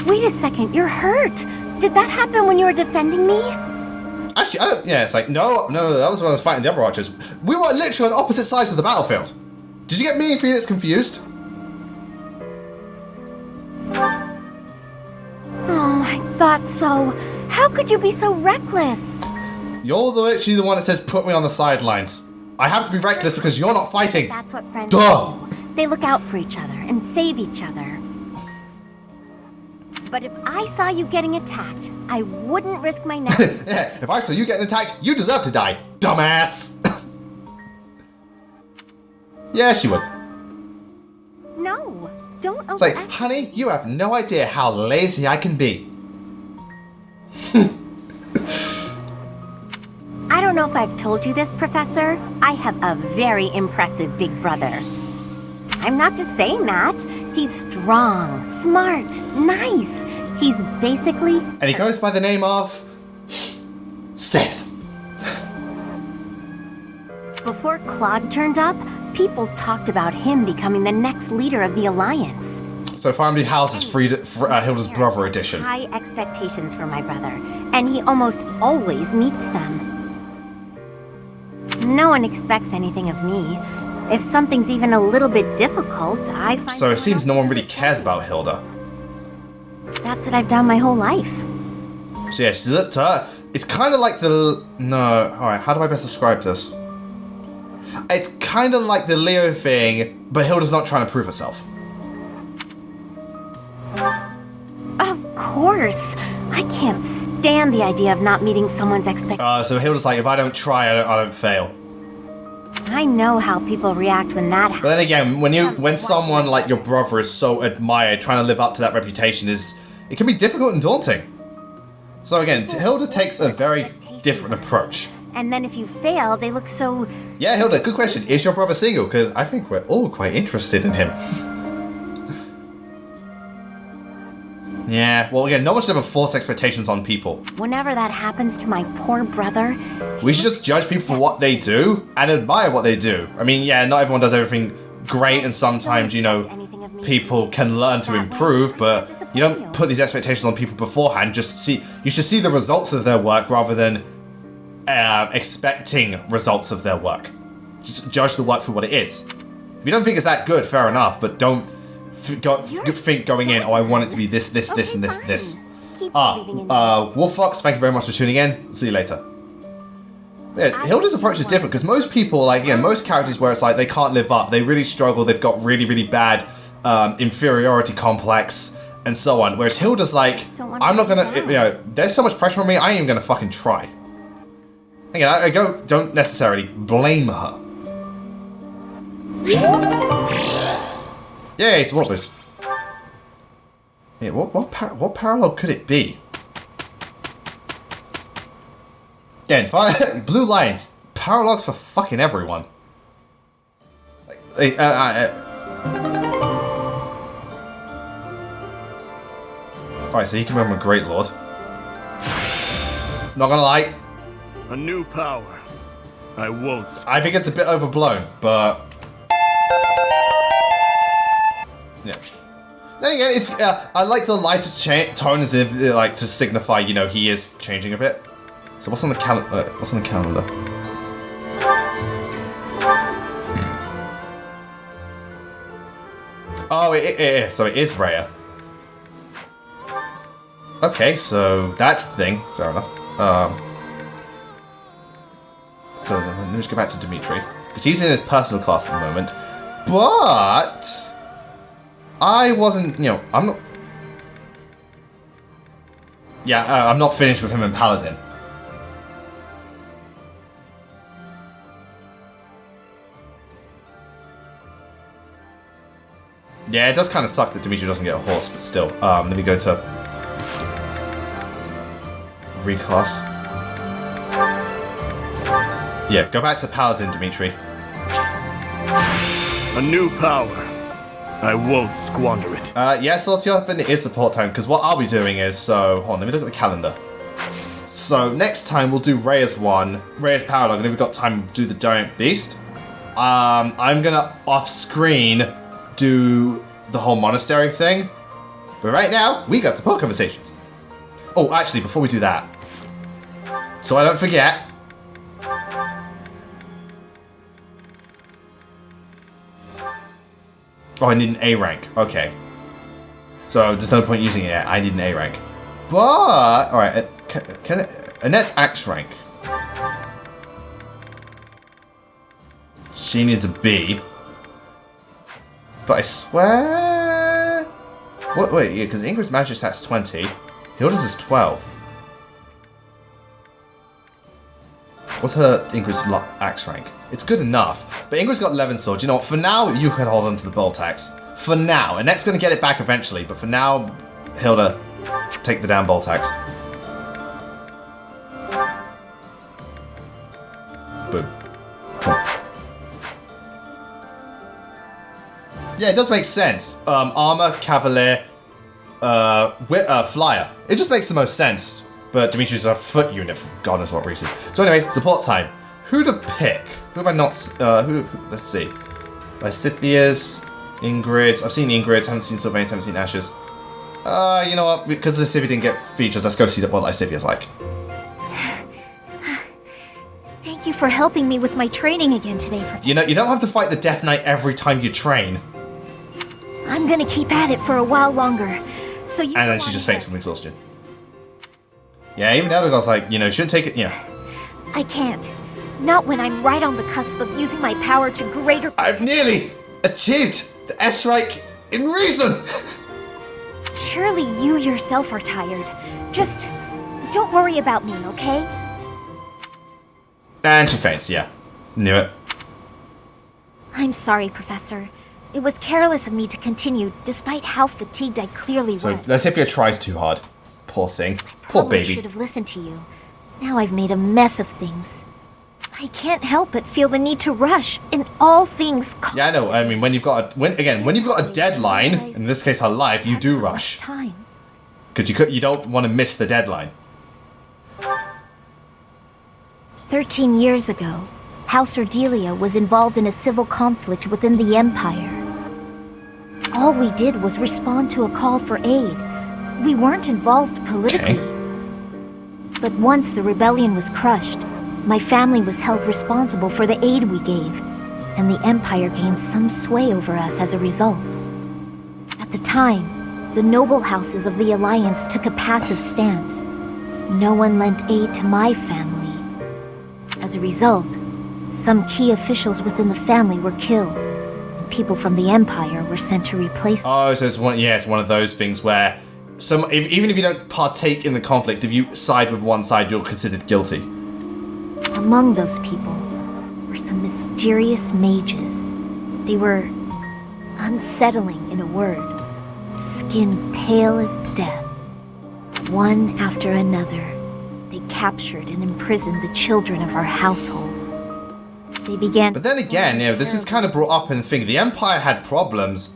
Wait a second, you're hurt. Did that happen when you were defending me? Actually, I don't. Yeah, it's like no, that was when I was fighting the other archers. We were literally on opposite sides of the battlefield. Did you get me and Felix confused? Oh, I thought so. How could you be so reckless? You're literally the one that says put me on the sidelines. I have to be reckless because you're not fighting. That's what friends Duh! do. They look out for each other and save each other. But if I saw you getting attacked, I wouldn't risk my neck. Yeah, if I saw you getting attacked, you deserve to die, dumbass. Yeah, she would. No, don't It's like, honey, you have no idea how lazy I can be. I don't know if I've told you this, Professor. I have a very impressive big brother. I'm not just saying that. He's strong, smart, nice. He's basically... And he goes by the name of... Seth. Before Claude turned up, people talked about him becoming the next leader of the Alliance. So Family House is Hilda's brother edition. High expectations for my brother, and he almost always meets them. No one expects anything of me. If something's even a little bit difficult, I find... So it seems no one really cares about Hilda. That's what I've done my whole life. So yeah, it's kind of like the... No, alright, how do I best describe this? It's kind of like the Leo thing, but Hilda's not trying to prove herself. Of course. I can't stand the idea of not meeting someone's expectations. So Hilda's like, if I don't try, I don't fail. I know how people react when that happens. But then again, when someone like your brother is so admired, trying to live up to that reputation it can be difficult and daunting. So again, Hilda takes a very different approach. And then if you fail, they look so... Yeah, Hilda, good question. Is your brother single? Because I think we're all quite interested in him. Yeah, well again, not much of a false expectations on people. Whenever that happens to my poor brother... We should just judge people for what they do and admire what they do. I mean, yeah, not everyone does everything great, and sometimes, you know, people can learn to improve, but you don't put these expectations on people beforehand. You should see the results of their work rather than expecting results of their work. Just judge the work for what it is. If you don't think it's that good, fair enough, but don't think going in, oh, I want it to be this, and this. Wolf Fox, thank you very much for tuning in. See you later. Yeah, Hilda's approach is different because most people, like, yeah, most characters where it's like they can't live up, they really struggle, they've got really, really bad inferiority complex and so on. Whereas Hilda's like, I'm not gonna, you know, there's so much pressure on me, I ain't even gonna fucking try. Again, I don't necessarily blame her. Yay, it's Whoppers. Yeah, what parallel could it be? Again, Blue Lion, parallels for fucking everyone. Alright, so you can remember Great Lord. Not gonna lie. A new power. I won't. I think it's a bit overblown, but... Yeah. Then again, it's I like the lighter tone as if like to signify, you know, he is changing a bit. So what's on the calendar? Oh, so it is Rhea. Okay, so that's the thing. Fair enough. So then let me just go back to Dimitri, because he's in his personal class at the moment. But I wasn't, you know, I'm not. Yeah, I'm not finished with him in Paladin. Yeah, it does kind of suck that Dimitri doesn't get a horse, but still. Let me go to reclass. Yeah, go back to Paladin, Dimitri. A new power. I won't squander it. Yes, then it is support time, because what I'll be doing is, so, hold on, let me look at the calendar. So, next time we'll do Rhea's one, Rhea's power log, and if we've got time to do the Giant Beast. I'm gonna, off-screen, do the whole monastery thing. But right now, we got support conversations. Oh, actually, before we do that, so I don't forget, oh, I need an A rank. Okay. So there's no point using it yet. I need an A rank. But alright, can Annette's Axe rank. She needs a B. But I swear... What? Wait, yeah, because Ingrid's magic stat's 20. Hilda's is 12. What's her Ingrid's axe rank? It's good enough. But Ingrid's got 11 swords. You know what? For now, you can hold on to the bolt axe. For now. Annette's going to get it back eventually. But for now, Hilda, take the damn bolt axe. Boom. Cool. Yeah, it does make sense. Armor, Cavalier, Flyer. It just makes the most sense. But Dimitri's a foot unit for God knows what reason. So anyway, support time. Who to pick? Who have I not... let's see. Scythia's... Ingrid's. I've seen Ingrid's, haven't seen Sylvain's, haven't seen Ash's. You know what? Because the Sivia didn't get featured, let's go see what Lysivia's like. Thank you for helping me with my training again today, Professor. You know, you don't have to fight the Death Knight every time you train. I'm gonna keep at it for a while longer. So you. And then she just faints from exhaustion. Yeah, even Eldergod's like, you know, shouldn't take it. Yeah. I can't. Not when I'm right on the cusp of using my power to greater. I've nearly achieved the S-rank in reason. Surely you yourself are tired. Just don't worry about me, okay? And she faints. Yeah, knew it. I'm sorry, Professor. It was careless of me to continue, despite how fatigued I clearly So was. Lysiphia tries too hard. Poor thing. Poor Probably baby. should have listened to you. Now I've made a mess of things. I can't help but feel the need to rush in all things. Yeah, I know. I mean, when you've got a deadline, in this case her life, you do rush. Because you don't want to miss the deadline. 13 years ago, House Ordelia was involved in a civil conflict within the Empire. All we did was respond to a call for aid. We weren't involved politically. But once the rebellion was crushed, my family was held responsible for the aid we gave, and the Empire gained some sway over us as a result. At the time, the noble houses of the Alliance took a passive stance. No one lent aid to my family. As a result, some key officials within the family were killed, and people from the Empire were sent to replace them. Oh, so it's one of those things where even if you don't partake in the conflict, if you side with one side, you're considered guilty. Among those people were some mysterious mages. They were unsettling, in a word, skin pale as death. One after another, they captured and imprisoned the children of our household. They began. But then again, you know, this is kind of brought up in the thing. The Empire had problems,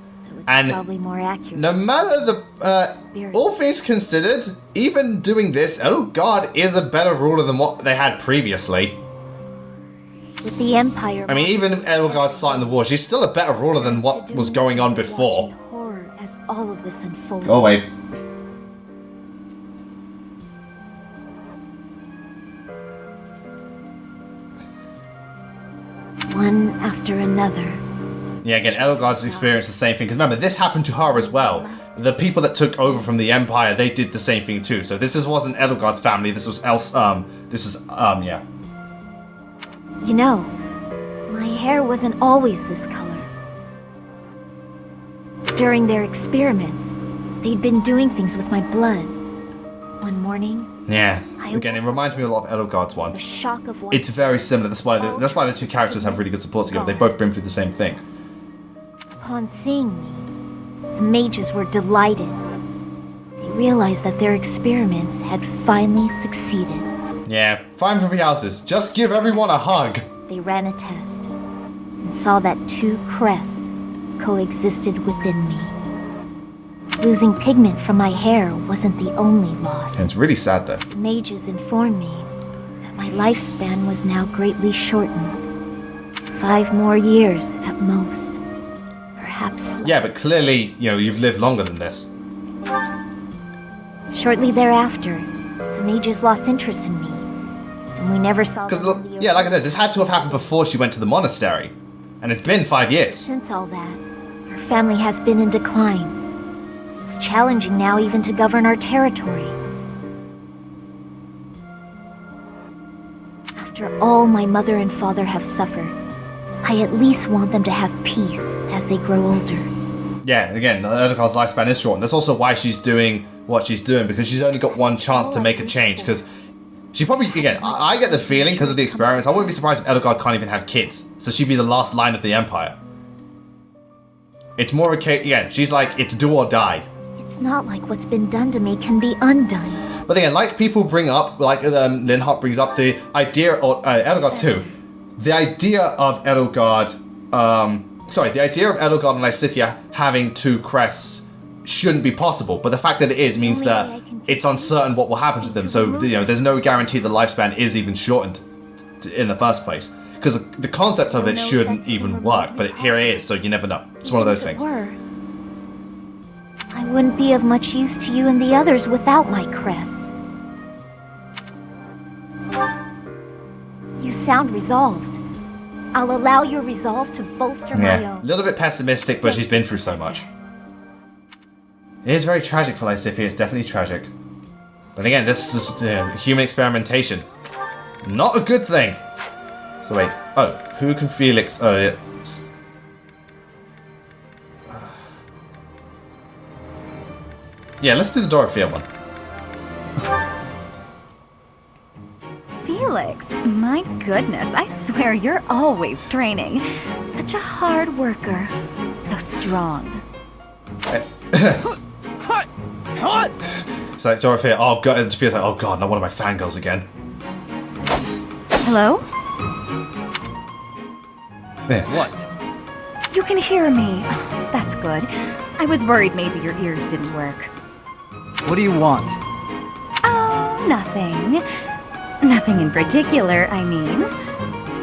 and probably more accurate. No matter the all things considered, even doing this, Edelgard is a better ruler than what they had previously. With the Empire. I mean, even Edelgard starting the war, she's still a better ruler than what was going on before. Horror as all of this unfolded. Go away. One after another. Yeah, again, Edelgard's experienced the same thing. Because remember, this happened to her as well. The people that took over from the Empire, they did the same thing too. So this wasn't Edelgard's family. This was yeah. You know, my hair wasn't always this color. During their experiments, they'd been doing things with my blood. One morning. Yeah. Again, it reminds me a lot of Edelgard's one. The shock of one. It's very similar. That's why the two characters have really good support together. They've both been through the same thing. Upon seeing me, the mages were delighted. They realized that their experiments had finally succeeded. Yeah, fine for the houses. Just give everyone a hug. They ran a test and saw that two crests coexisted within me. Losing pigment from my hair wasn't the only loss. And it's really sad though. The mages informed me that my lifespan was now greatly shortened. 5 more years at most. Perhaps less. Yeah, but clearly, you know, you've lived longer than this. Shortly thereafter, the mages lost interest in me, and we never saw them. Yeah, like I said, this had to have happened before she went to the monastery. And it's been 5 years. Since all that, our family has been in decline. It's challenging now even to govern our territory. After all my mother and father have suffered, I at least want them to have peace as they grow older. Yeah, again, Edelgard's lifespan is short. And that's also why she's doing what she's doing, because she's only got one chance to make a change. Because she probably, again, I get the feeling, because of the experiments, I wouldn't be surprised if Edelgard can't even have kids. So she'd be the last line of the Empire. It's more a case, again, she's like, it's do or die. It's not like what's been done to me can be undone. But again, like people bring up, like Linhardt brings up, the idea, or Edelgard too, the idea of Edelgard, the idea of Edelgard and Lysithea having two crests shouldn't be possible. But the fact that it is means that it's uncertain what will happen to them. So, you know, there's no guarantee the lifespan is even shortened in the first place. Because the concept of it shouldn't even work, but here it is, so you never know. It's one of those things. I wouldn't be of much use to you and the others without my Chris. You sound resolved. I'll allow your resolve to bolster my own. A little bit pessimistic, but she's been through so much. It is very tragic for Lysithea, it's definitely tragic. But again, this is human experimentation. Not a good thing. So wait, oh, who can Felix... yeah, let's do the Dorothea one. Felix, my goodness, I swear you're always training. Such a hard worker. So strong. It's like Dorothea, oh god, it feels like, oh god, not one of my fangirls again. Hello? Yeah. What? You can hear me. That's good. I was worried maybe your ears didn't work. What do you want? Oh, nothing. Nothing in particular, I mean.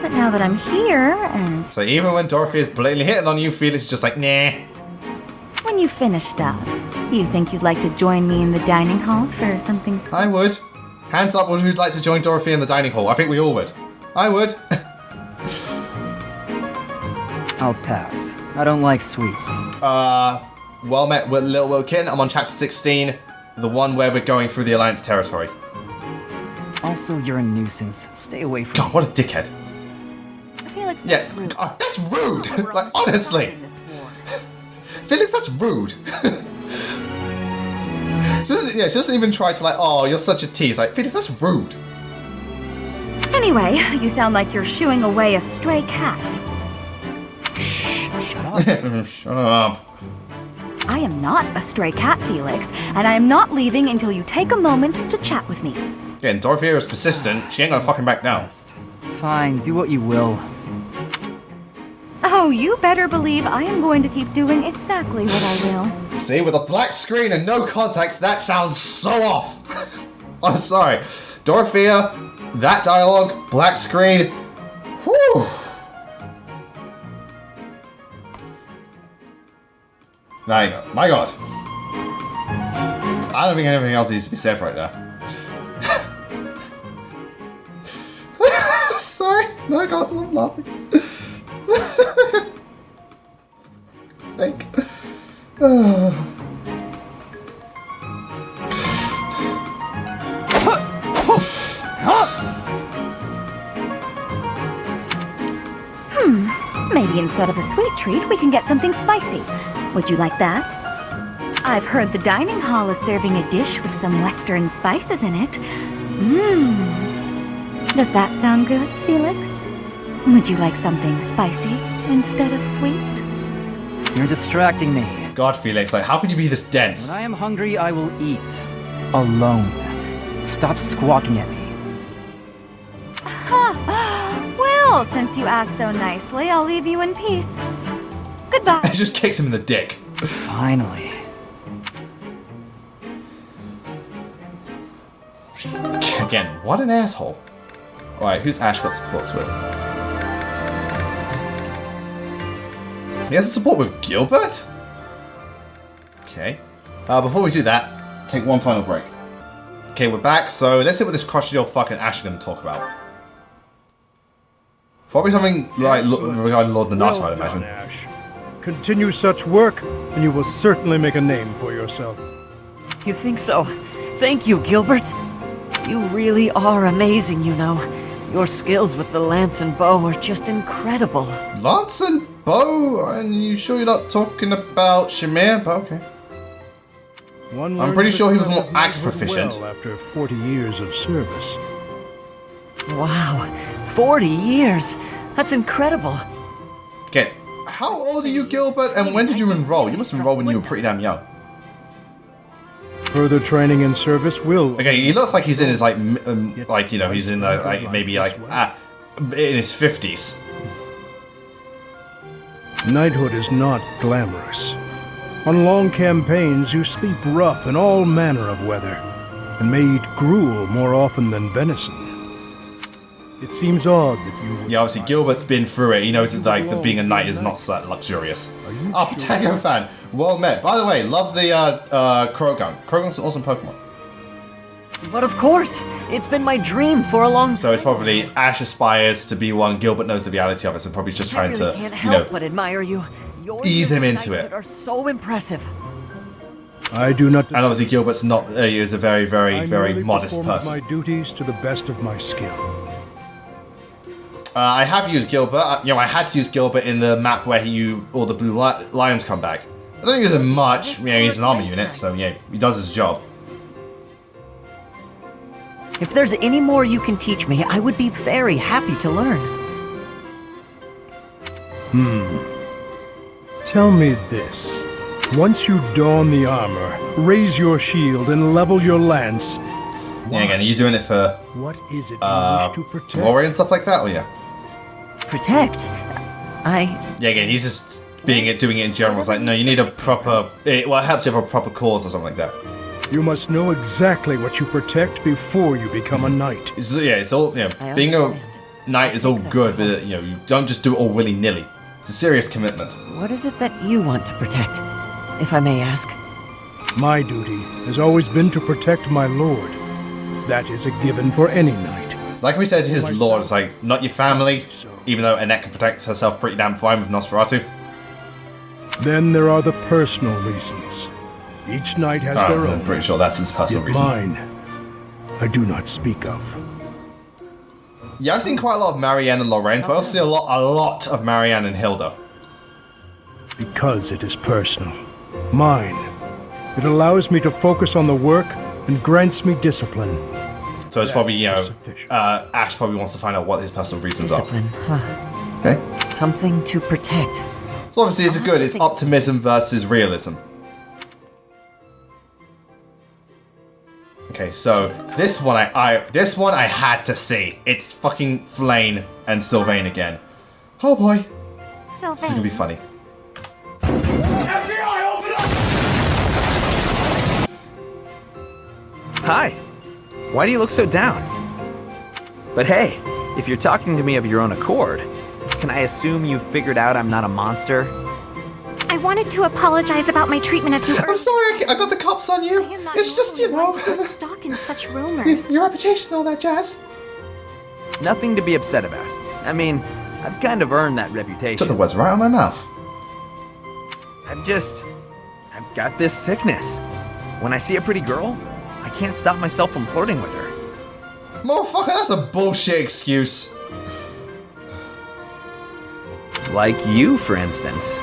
But now that I'm here, and... So even when Dorothea's blatantly hitting on you, Felix is just like, nah. When you finished up, do you think you'd like to join me in the dining hall for something special? I would. Hands up who'd like to join Dorothea in the dining hall. I think we all would. I would. I'll pass. I don't like sweets. Well met with Little Wilkin. I'm on chapter 16, the one where we're going through the Alliance territory. Also, you're a nuisance. Stay away from God, what a dickhead. Felix, that's rude. God, that's rude. Like, honestly. Felix, that's rude. She doesn't even try to like, oh, you're such a tease. Like, Felix, that's rude. Anyway, you sound like you're shooing away a stray cat. Shh, shut up. Shut up. I am not a stray cat, Felix, and I am not leaving until you take a moment to chat with me. Again, Dorothea is persistent. She ain't gonna fucking back down. Fine, do what you will. Oh, you better believe I am going to keep doing exactly what I will. See, with a black screen and no context, that sounds so off. I'm sorry. Dorothea, that dialogue, black screen, whew. There you go. My god. I don't think anything else needs to be said right there. Sorry. No, I can't stop laughing. Sake. Maybe instead of a sweet treat, we can get something spicy. Would you like that? I've heard the dining hall is serving a dish with some Western spices in it. Does that sound good, Felix? Would you like something spicy instead of sweet? You're distracting me. God, Felix, like, how could you be this dense? When I am hungry, I will eat. Alone. Stop squawking at me. Well, since you asked so nicely, I'll leave you in peace. Goodbye. It just kicks him in the dick. Finally. Again, what an asshole. Alright, who's Ash got supports with? He has a support with Gilbert? Okay. Before we do that, take one final break. Okay, we're back, so let's see what this crotchety old fucking Ash is going to talk about. Probably something like regarding Lord Naruto, I'd imagine. Ash. Continue such work, and you will certainly make a name for yourself. You think so? Thank you, Gilbert. You really are amazing, you know. Your skills with the lance and bow are just incredible. Lance and bow? And you sure you're not talking about Shamir? But okay. I'm pretty sure he was more axe proficient. Well after 40 years of service. Wow, 40 years? That's incredible. Okay, how old are you, Gilbert? And when did you enroll? You must have enrolled when you were pretty damn young. Further training and service will. Okay, he looks like he's in his like you know, he's in like maybe like in his 50s. Knighthood is not glamorous. On long campaigns, you sleep rough in all manner of weather, and may eat gruel more often than venison. It seems odd that you would... Yeah, obviously Gilbert's been through it. He knows that like that being a knight is not that luxurious. Oh, Potato fan. Well met. By the way, love the Krogan. Krogan's an awesome Pokemon. But of course, it's been my dream for a long time. So it's probably Ash aspires to be one. Gilbert knows the reality of it, so probably just trying I really to, can't you help know, but admire you. Your ease him skills into at it. Are so impressive. I do not... And obviously Gilbert's not. He is a very, very, very modest person. my duties to the best of my skill. I have used Gilbert. You know, I had to use Gilbert in the map where all the blue lions come back. I don't use him much. You know, he's an armor unit, so yeah, he does his job. If there's any more you can teach me, I would be very happy to learn. Tell me this. Once you don the armor, raise your shield, and level your lance... Yeah, again, are you doing it for what is it you wish to protect? glory and stuff like that, or yeah? Protect? Yeah, again, he's just doing it in general. It's like, no, you need a proper... it helps you have a proper cause or something like that. You must know exactly what you protect before you become a knight. It's all, you know, being a knight is all good, but, you know, you don't just do it all willy-nilly. It's a serious commitment. What is it that you want to protect, if I may ask? My duty has always been to protect my lord. That is a given for any knight. Like we said, his lord is like, not your family, even though Annette can protect herself pretty damn fine with Nosferatu. Then there are the personal reasons. Each knight has their own. I'm pretty sure that's his personal reason. Mine, I do not speak of. Yeah, I've seen quite a lot of Marianne and Lorraine, but I also see a lot of Marianne and Hilda. Because it is personal. Mine. It allows me to focus on the work and grants me discipline. So it's probably, you know, Ash probably wants to find out what his personal reasons Discipline, are. huh? Okay. Something to protect. So obviously it's good. It's optimism versus realism. Okay, so this one I had to see. It's fucking Flane and Sylvain again. Oh boy. Sylvain. This is gonna be funny. FBI, open up! Hi. Why do you look so down? But hey, if you're talking to me of your own accord, can I assume you've figured out I'm not a monster? I wanted to apologize about my treatment of you. I'm sorry, I got the cops on you. It's just, you know, stock in such rumors. Your reputation, all that jazz. Nothing to be upset about. I mean, I've kind of earned that reputation. Took the words right out of my mouth. I've got this sickness. When I see a pretty girl, I can't stop myself from flirting with her. Motherfucker, that's a bullshit excuse. Like you, for instance.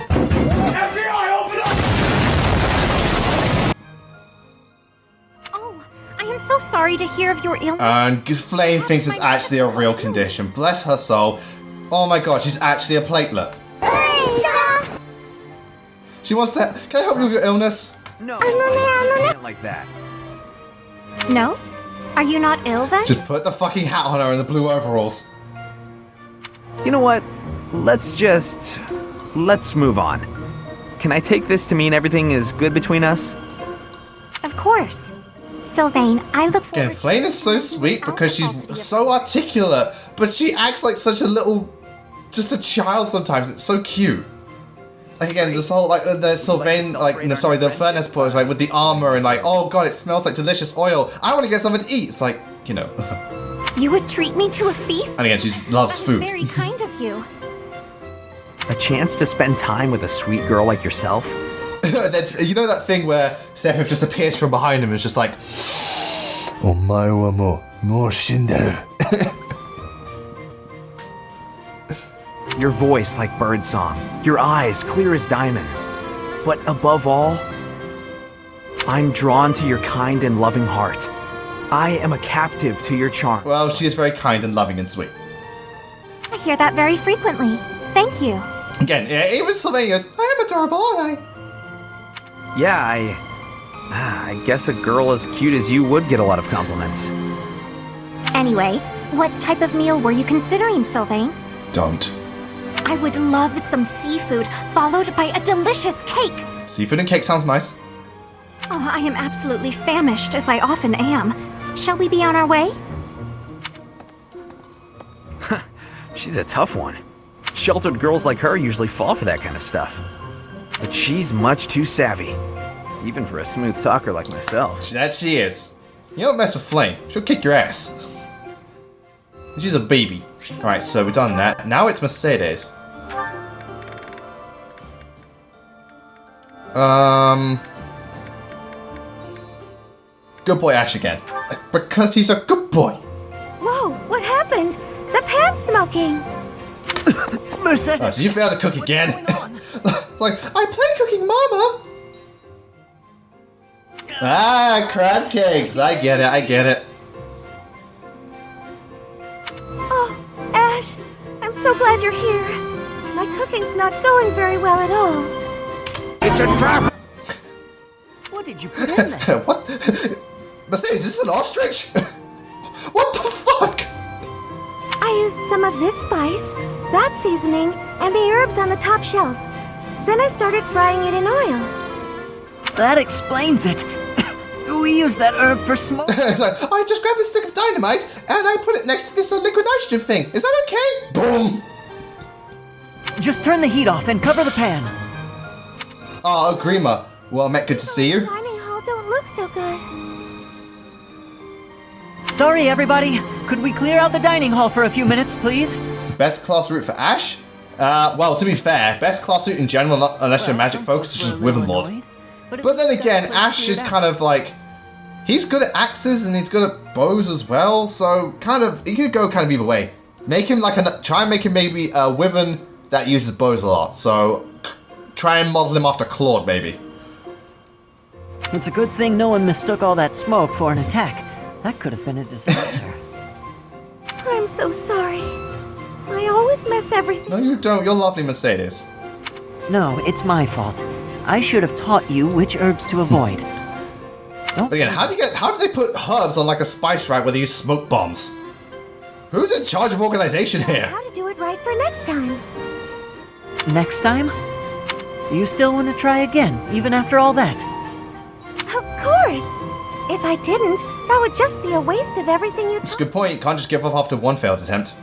FBI, open up! Oh, I am so sorry to hear of your illness. And Flame thinks it's actually a real condition. Bless her soul. Oh my god, she's actually a platelet. She wants to... Can I help you with your illness? No, not like that. No? Are you not ill then? Just put the fucking hat on her and the blue overalls. You know what? Let's move on. Can I take this to mean everything is good between us? Of course. Sylvain, I look forward Again, Flame is so sweet because she's so articulate, but she acts like such a little... just a child sometimes. It's so cute. Like again, this whole like the Sylvain, like no, sorry, the furnace push, like with the armor and like, oh god, it smells like delicious oil. I want to get something to eat. It's like, you know. You would treat me to a feast? And again, she loves food. Very kind of you. A chance to spend time with a sweet girl like yourself? That's, you know that thing where Sephiroth just appears from behind him and is just like, Omae wa mo shinderu. Your voice like birdsong, your eyes clear as diamonds. But above all, I'm drawn to your kind and loving heart. I am a captive to your charm. Well, she is very kind and loving and sweet. I hear that very frequently. Thank you. Again, even Sylvain goes, I am adorable, aren't I? Yeah, I guess a girl as cute as you would get a lot of compliments. Anyway, what type of meal were you considering, Sylvain? Don't. I would love some seafood, followed by a delicious cake. Seafood and cake sounds nice. Oh, I am absolutely famished, as I often am. Shall we be on our way? She's a tough one. Sheltered girls like her usually fall for that kind of stuff. But she's much too savvy, even for a smooth talker like myself. That she is. You don't mess with Flame. She'll kick your ass. She's a baby. Alright, so we've done that. Now it's Mercedes. Good boy Ash again. Because he's a good boy. Whoa, what happened? The pan's smoking. Mercedes! Oh, so you failed to cook again? Like, I play cooking mama! Ah, crab cakes. I get it. Oh, Ash, I'm so glad you're here. My cooking's not going very well at all. It's a trap! What did you put in there? What? Mercedes, is this an ostrich? What the fuck? I used some of this spice, that seasoning, and the herbs on the top shelf. Then I started frying it in oil. That explains it. We use that herb for smoke. I just grabbed a stick of dynamite and I put it next to this liquid nitrogen thing. Is that okay? Boom! Just turn the heat off and cover the pan. Oh, Grima. Well, Matt, good to see you. The dining hall don't look so good. Sorry, everybody. Could we clear out the dining hall for a few minutes, please? Best class route for Ash? Well, to be fair, best class route in general, unless you're magic focused, is just Wyvern Lord. But then again, Ash is kind of like... He's good at axes and he's good at bows as well, so kind of... He could go kind of either way. Make him like a... Try and make him maybe a Wyvern that uses bows a lot, so... Try and model him after Claude, maybe. It's a good thing no one mistook all that smoke for an attack. That could have been a disaster. I'm so sorry. I always mess everything. No, you don't. You're lovely, Mercedes. No, it's my fault. I should have taught you which herbs to avoid. But again, how do they put herbs on like a spice rack where they use smoke bombs? Who's in charge of organization here? How to do it right for next time. Next time? You still want to try again, even after all that? Of course. If I didn't, that would just be a waste of everything you That's a good point. You can't just give up after one failed attempt.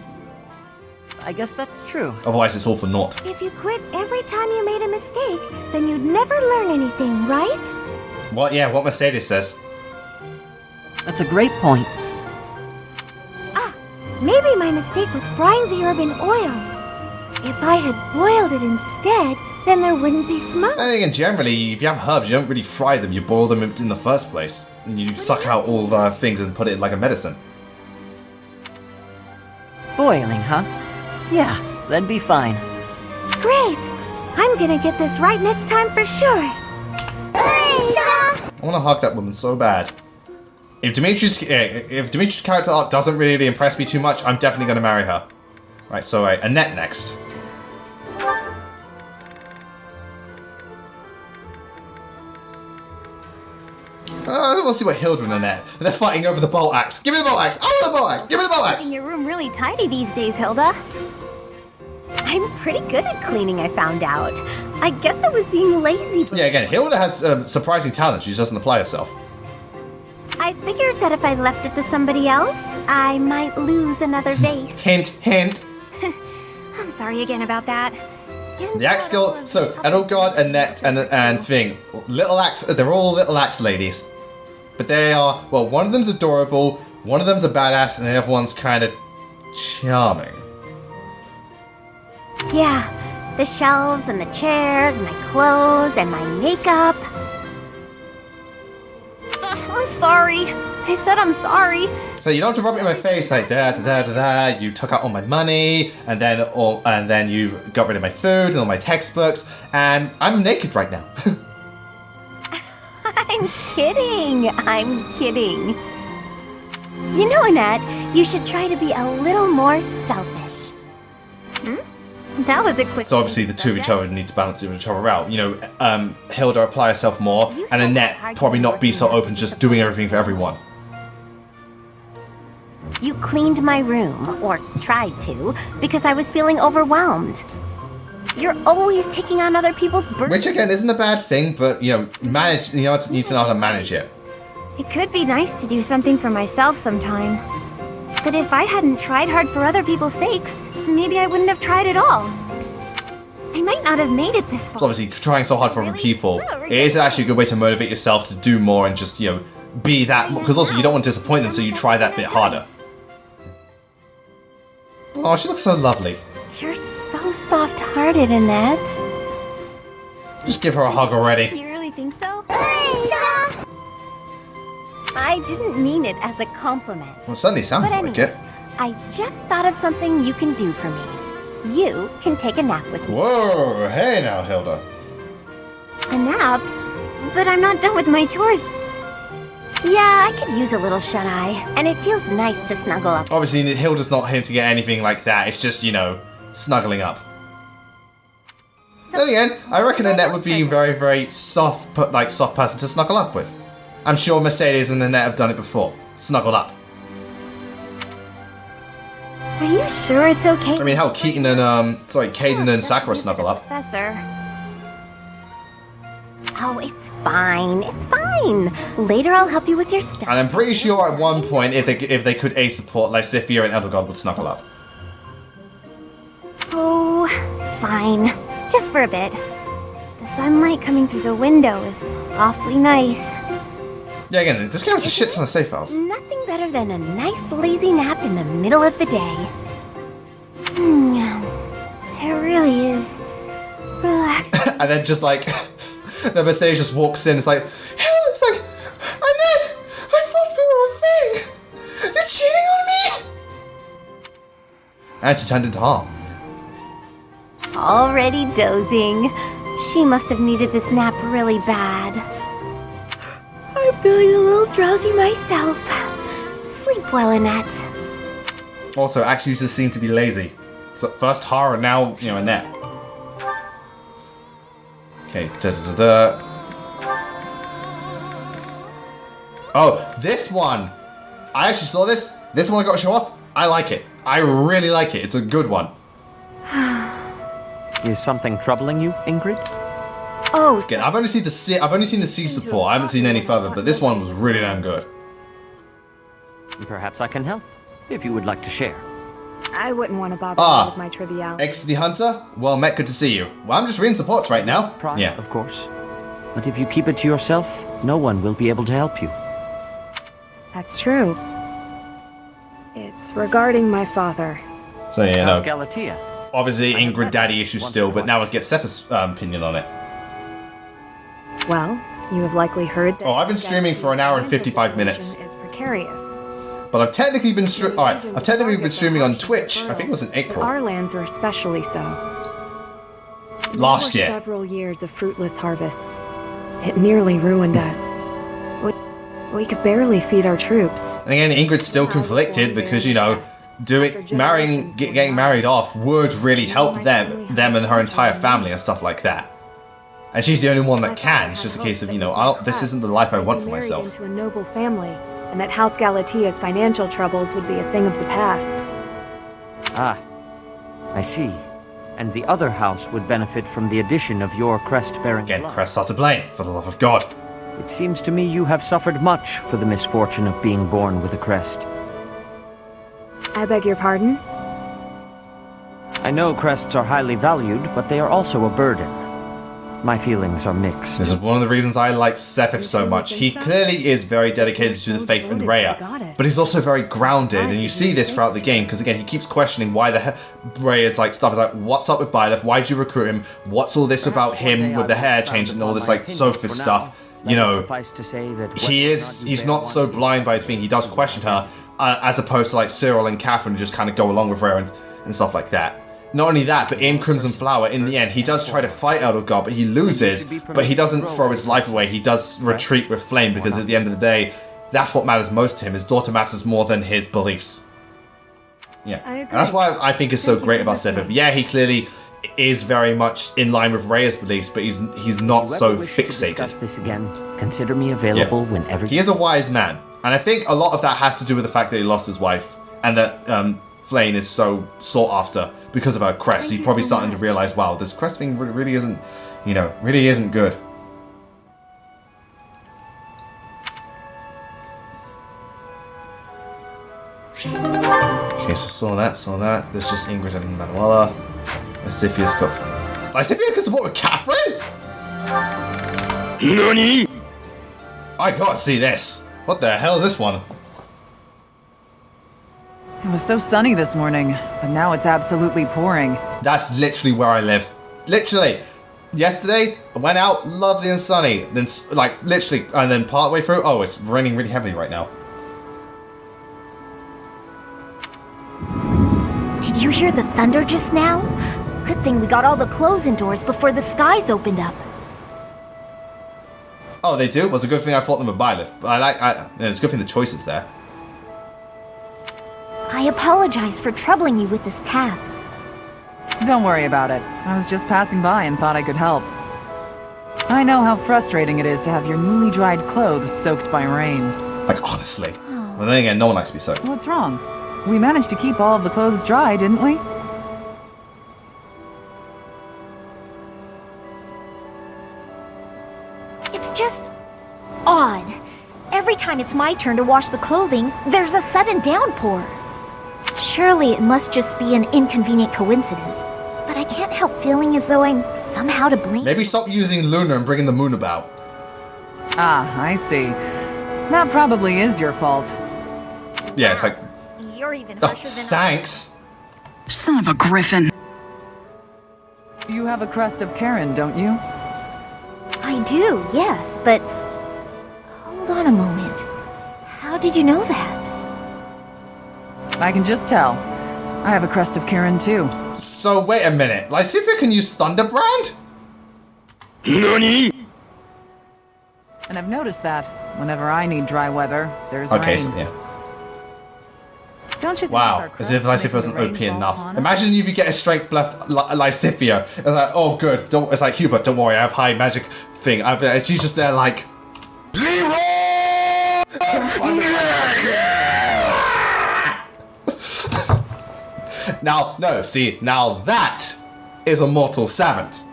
I guess that's true. Otherwise, it's all for naught. If you quit every time you made a mistake, then you'd never learn anything, right? What? Yeah, what Mercedes says. That's a great point. Maybe my mistake was frying the herb in oil. If I had boiled it instead, then there wouldn't be smoke. And again, generally, if you have herbs, you don't really fry them. You boil them in the first place. And you suck out all the things and put it in like a medicine. Boiling, huh? Yeah, that'd be fine. Great! I'm gonna get this right next time for sure. I want to hug that woman so bad. If Dimitri's character art doesn't really impress me too much, I'm definitely going to marry her. Right, so Annette next. I want to see what Hilda and Annette. They're fighting over the bolt axe. Give me the bolt axe. I want the bolt axe. Give me the bolt axe. Keeping your room really tidy these days, Hilda. I'm pretty good at cleaning, I found out. I guess I was being lazy. Yeah, again, Hilda has surprising talent. She just doesn't apply herself. I figured that if I left it to somebody else, I might lose another vase. Hint, hint. I'm sorry again about that. The axe skill. So Edelgard, Annette, and Thing. Little axe. They're all little axe ladies. But they are, well, one of them's adorable, one of them's a badass, and the other one's kind of charming. Yeah, the shelves and the chairs and my clothes and my makeup. I'm sorry. I said I'm sorry. So you don't have to rub it in my face like da. You took out all my money, and then you got rid of my food and all my textbooks, and I'm naked right now. I'm kidding. I'm kidding. You know, Annette, you should try to be a little more selfish. That was a quick. So obviously the two of each other need to balance each other out. You know, Hilda apply herself more, and Annette probably not be so open just doing everything for everyone. You cleaned my room, or tried to, because I was feeling overwhelmed. You're always taking on other people's burdens. Which again isn't a bad thing, but you know, manage. You know, need to know how to manage it. It could be nice to do something for myself sometime. But if I hadn't tried hard for other people's sakes, maybe I wouldn't have tried at all. I might not have made it this far. So obviously, trying so hard for other people, it is actually a good way to motivate yourself to do more and just, you know, be that. Because also, you don't want to disappoint them, so you try that bit harder. Oh, she looks so lovely. You're so soft-hearted, Annette. Just give her a hug already. You really think so? I didn't mean it as a compliment. Well, it certainly sounds But like anyway, it. I just thought of something you can do for me. You can take a nap with me. Whoa, hey now, Hilda. A nap? But I'm not done with my chores. Yeah, I could use a little shut-eye, and it feels nice to snuggle up. Obviously, Hilda's not hinting at anything like that. It's just, you know, snuggling up. Then again, I reckon Annette would be a very, very soft person to snuggle up with. I'm sure Mercedes and Annette have done it before. Snuggled up. Are you sure it's okay? I mean, hell, Keaton and, Caden and Sakura snuggle up. Professor. Oh, it's fine. It's fine. Later, I'll help you with your stuff. And I'm pretty sure at one point, if they could ace support, like Sifia and Edelgard would snuggle up. Oh, fine. Just for a bit. The sunlight coming through the window is awfully nice. Yeah, again, this game has a shit ton of save files. Nothing better than a nice lazy nap in the middle of the day. It really is. Relax. And then just like, the Mercedes just walks in, it's like, Annette, I thought we were a thing. You're cheating on me. And she turned into harm. Already dozing. She must have needed this nap really bad. I'm feeling a little drowsy myself. Sleep well, Annette. Also, Axe users seem to be lazy. So first Hara, now, you know, Annette. Okay, da-da-da-da. Oh, this one! I actually saw this. This one I got to show off. I like it. I really like it. It's a good one. Is something troubling you, Ingrid? Oh, again, I've only seen the C support. I haven't seen any further, but this one was really damn good. Perhaps I can help, if you would like to share. I wouldn't want to bother you with my triviality. X the Hunter? Well met, good to see you. Well, I'm just reading supports right now. Pride, yeah, of course. But if you keep it to yourself, no one will be able to help you. That's true. It's regarding my father. So, yeah, no. Galatea. Obviously, Ingrid daddy issues still, but now let's get Seth's opinion on it. Well, you have likely heard that. Oh, I've been streaming for an hour and 55 minutes. Is precarious. But I've technically been streaming on Twitch. I think it was in April. Our lands are especially so. Last year. Several years of fruitless harvest. It nearly ruined us. We could barely feed our troops. And again, Ingrid's still conflicted because, you know, getting married off would really help them and her entire family and stuff like that. And she's the only one that can. It's just a case of, you know, this isn't the life I want for myself. Into a noble family, and that House Galatea's financial troubles would be a thing of the past. Ah, I see. And the other house would benefit from the addition of your crest-bearing Again, blood. Crest are to blame, for the love of God. It seems to me you have suffered much for the misfortune of being born with a crest. I beg your pardon? I know crests are highly valued, but they are also a burden. My feelings are mixed. This is one of the reasons I like Sephiroth so much. He clearly is very dedicated to the faith in Rhea, but he's also very grounded, and you see this throughout the game, because again, he keeps questioning why the Rhea's like stuff is like, what's up with Byleth? Why did you recruit him? What's all this about him with the hair change and all this like Sophist stuff? You know, he's not so blind by his thing. He does question her, as opposed to like Cyril and Catherine who just kind of go along with her and stuff like that. Not only that, but in Crimson Flower, in the end, he does try to fight Edelgard, but he loses, but he doesn't throw his life away. He does retreat with Flame, because at the end of the day, that's what matters most to him. His daughter matters more than his beliefs. Yeah, and that's why I think it's so great about Sephiroth. Yeah, he clearly is very much in line with Rhea's beliefs, but he's not so fixated. Discuss this again. Consider me available whenever. He is a wise man, and I think a lot of that has to do with the fact that he lost his wife, and that Flame is so sought after because of her crest. He's probably starting to realize, wow, this crest thing really isn't, you know, really isn't good. Okay, so Saw that. There's just Ingrid and Manuela. Lysiphia's got... Lysifia can support with Catherine? NANI? I gotta see this. What the hell is this one? It was so sunny this morning, but now it's absolutely pouring. That's literally where I live. Literally. Yesterday, I went out, lovely and sunny. Then, like, literally, and then partway through, oh, it's raining really heavily right now. Did you hear the thunder just now? Good thing we got all the clothes indoors before the skies opened up. Oh, they do? Well, it's a good thing I thought them would buy lift. But it's a good thing the choice is there. I apologize for troubling you with this task. Don't worry about it. I was just passing by and thought I could help. I know how frustrating it is to have your newly dried clothes soaked by rain. Like, honestly. Well, then again, no one likes to be soaked. What's wrong? We managed to keep all of the clothes dry, didn't we? It's just odd. Every time it's my turn to wash the clothing, there's a sudden downpour. Surely it must just be an inconvenient coincidence. But I can't help feeling as though I'm somehow to blame. Maybe stop using Luna and bringing the moon about. Ah, I see. That probably is your fault. Yeah, it's like... You're even Oh, harsher than thanks. Son of a griffin. You have a crest of Karen, don't you? I do, yes, but... Hold on a moment. How did you know that? I can just tell. I have a crest of Karen, too. So, wait a minute. Lysithia can use Thunderbrand? NANI? And I've noticed that. Whenever I need dry weather, there's rain. Okay, so yeah. Don't you think Wow, as if Lysithia wasn't OP enough. Imagine if you get a strength left Lysithia. It's like, oh good. It's like, Hubert, don't worry, I have high magic thing. She's just there like... Now, no, see, now that is a mortal savant.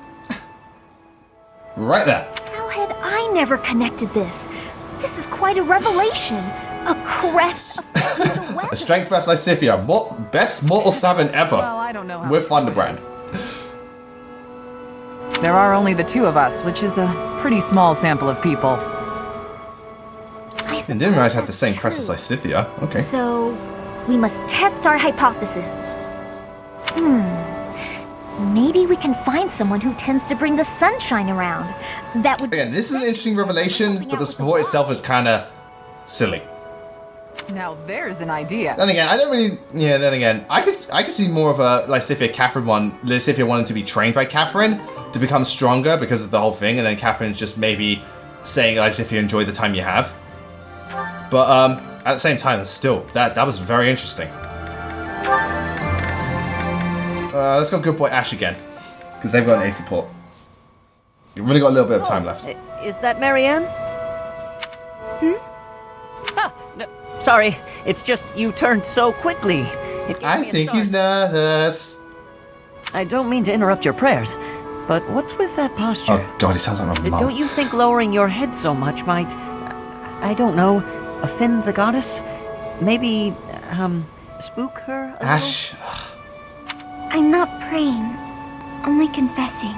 Right there. How had I never connected this? This is quite a revelation. A crest of the weather. A strength breath Lysithia, best mortal savant ever. Well, I don't know how with Thunderbrand. There are only the two of us, which is a pretty small sample of people. I didn't realize I had the same crest as Lysithia. Okay. So, we must test our hypothesis. Maybe we can find someone who tends to bring the sunshine around. That would... Again, this is an interesting revelation, but the support itself is kind of silly. Now there's an idea. Then again, I don't really... Yeah, then again, I could see more of a Lysithia-Catherine one. Lysithia wanting to be trained by Catherine to become stronger because of the whole thing, and then Catherine's just maybe saying, Lysithia, enjoy the time you have. But at the same time, still, that was very interesting. Let's go good boy Ash again, because they've got an A support. You've really got a little bit of time left. Is that Marianne? Ah, no, sorry, it's just you turned so quickly. I think he's nervous. I don't mean to interrupt your prayers, but what's with that posture? Oh god, he sounds like my mum. Don't you think lowering your head so much might, I don't know, offend the goddess? Maybe, spook her a Ash. I'm not praying, only confessing.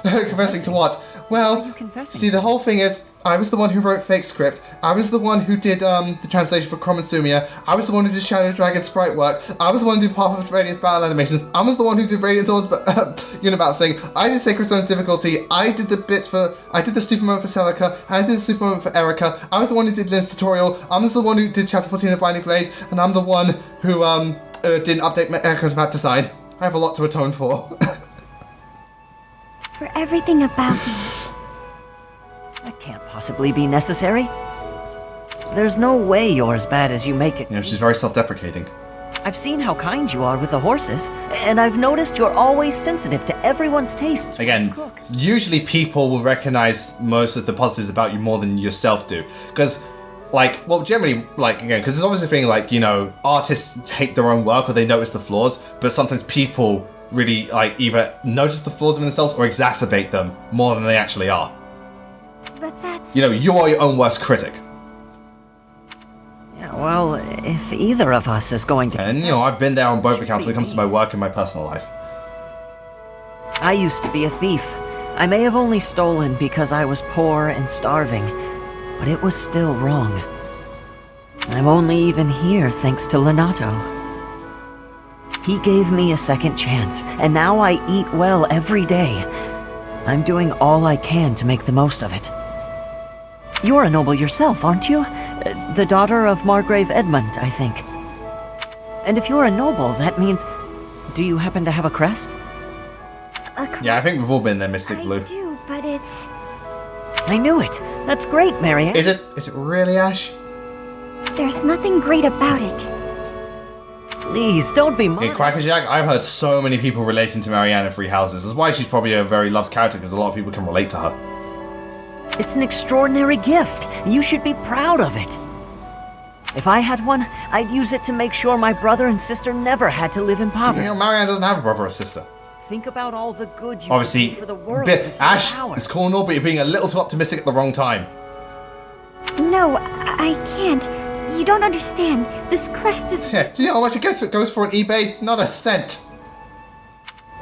Confessing to what? Well, see, the whole thing is, I was the one who wrote fake script. I was the one who did the translation for Chromosomia. I was the one who did Shadow Dragon sprite work. I was the one who did Path of Radiance battle animations. I was the one who did Radiant Swords Unibattsing. I did Sacred Stone difficulty. I did the bits for... I did the super moment for Celica. I did the super moment for Erica. I was the one who did Lynn's tutorial. I'm the one who did Chapter 14 of Binding Blade. And I'm the one who didn't update Erica's map design. I have a lot to atone for. For everything about me. That can't possibly be necessary. There's no way you're as bad as you make it Yeah, seem. she's very self-deprecating. I've seen how kind you are with the horses, and I've noticed you're always sensitive to everyone's tastes. Again, usually people will recognize most of the positives about you more than yourself do. Because, like, well, generally, like, again, because there's obviously a thing, like, you know, artists hate their own work or they notice the flaws, but sometimes people really, like, either notice the flaws in themselves or exacerbate them more than they actually are. But that's... You know, you are your own worst critic. Yeah, well, if either of us is going to... And, you know, I've been there on both accounts when it comes to my work and my personal life. I used to be a thief. I may have only stolen because I was poor and starving, but it was still wrong. I'm only even here thanks to Lenato. He gave me a second chance, and now I eat well every day. I'm doing all I can to make the most of it. You're a noble yourself, aren't you? The daughter of Margrave Edmund, I think. And if you're a noble, that means... Do you happen to have a crest? A crest? Yeah, I think we've all been there, Mystic Blue. I do, but it's... I knew it. That's great, Marianne. Is it really, Ash? There's nothing great about it. Please, don't be modest. Hey, Crackerjack, I've heard so many people relating to Marianne in Three Houses. That's why she's probably a very loved character, because a lot of people can relate to her. It's an extraordinary gift. You should be proud of it. If I had one, I'd use it to make sure my brother and sister never had to live in poverty. You know, Marianne doesn't have a brother or sister. Think about all the good you Obviously, can do for the world. Ash, it's cool and all, but you're being a little too optimistic at the wrong time. No, I can't. You don't understand. This crest is... Yeah, do you know how much it goes for on eBay? Not a cent.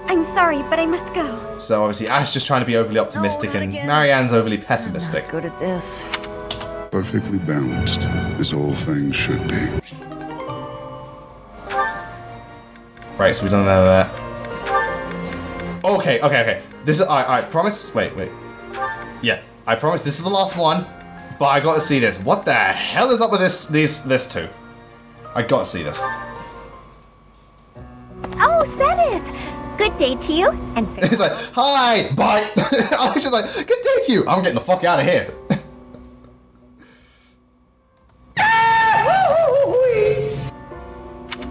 I'm sorry, but I must go. So obviously Ash just trying to be overly optimistic and Marianne's overly pessimistic. I'm not good at this. Perfectly balanced, as all things should be. Right, so we don't know that. Okay. This is... I promise... Wait. Yeah, I promise this is the last one, but I gotta see this. What the hell is up with this two? I gotta see this. Oh, Zenith! Good day to you, and He's like, hi, bye. I was just like, good day to you. I'm getting the fuck out of here.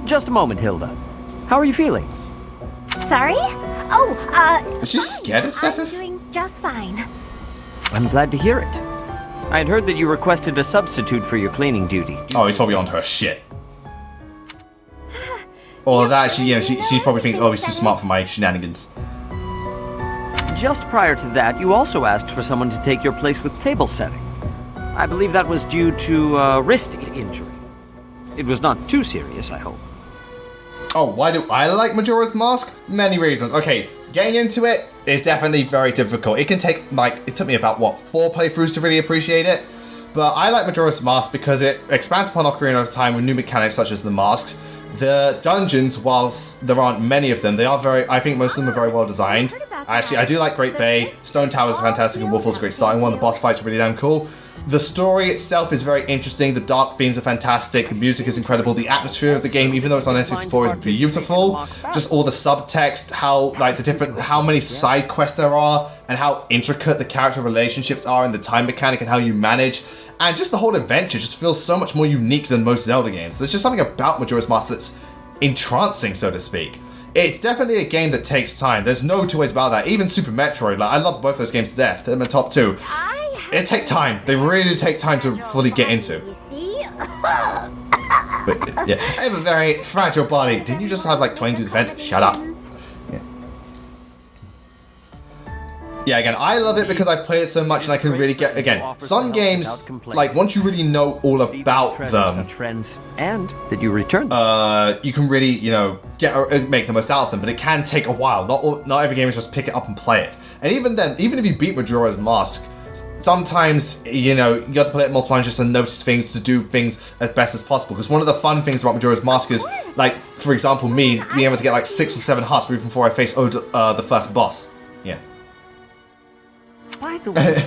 Just a moment, Hilda. How are you feeling? Sorry? Oh, Is she scared of I'm Sephiroth? doing just fine. I'm glad to hear it. I had heard that you requested a substitute for your cleaning duty. Oh, he's probably onto her shit. Or that she probably thinks, oh, he's too smart for my shenanigans. Just prior to that, you also asked for someone to take your place with table setting. I believe that was due to a wrist injury. It was not too serious, I hope. Oh, why do I like Majora's Mask? Many reasons. Okay, getting into it is definitely very difficult. It can take, it took me about, 4 playthroughs to really appreciate it. But I like Majora's Mask because it expands upon Ocarina of Time with new mechanics such as the masks. The dungeons, whilst there aren't many of them, I think most of them are very well designed. Actually, I do like Great Bay, Stone Tower is fantastic, and Wolfall's a great starting one. The boss fights are really damn cool. The story itself is very interesting, the dark themes are fantastic, the music is incredible, the atmosphere of the game, even though it's on N64, is beautiful. Just all the subtext, how many side quests there are, and how intricate the character relationships are, and the time mechanic and how you manage. And just the whole adventure just feels so much more unique than most Zelda games. There's just something about Majora's Mask that's entrancing, so to speak. It's definitely a game that takes time. There's no two ways about that. Even Super Metroid, I love both those games to death. They're my top 2. It takes time. They really do take time to fully get into. But, yeah, I have a very fragile body. Didn't you just have 22 defense? Shut up. Yeah, again, I love it because I play it so much and I can really get, again, some games, once you really know all about them, trends and that you return you can really, make the most out of them, but it can take a while. Not every game is just pick it up and play it. And even then, even if you beat Majora's Mask, sometimes, you have to play it multiple times just to notice things, to do things as best as possible. Because one of the fun things about Majora's Mask is, for example, me being able to get 6 or 7 hearts before I face the first boss. Yeah. By the way...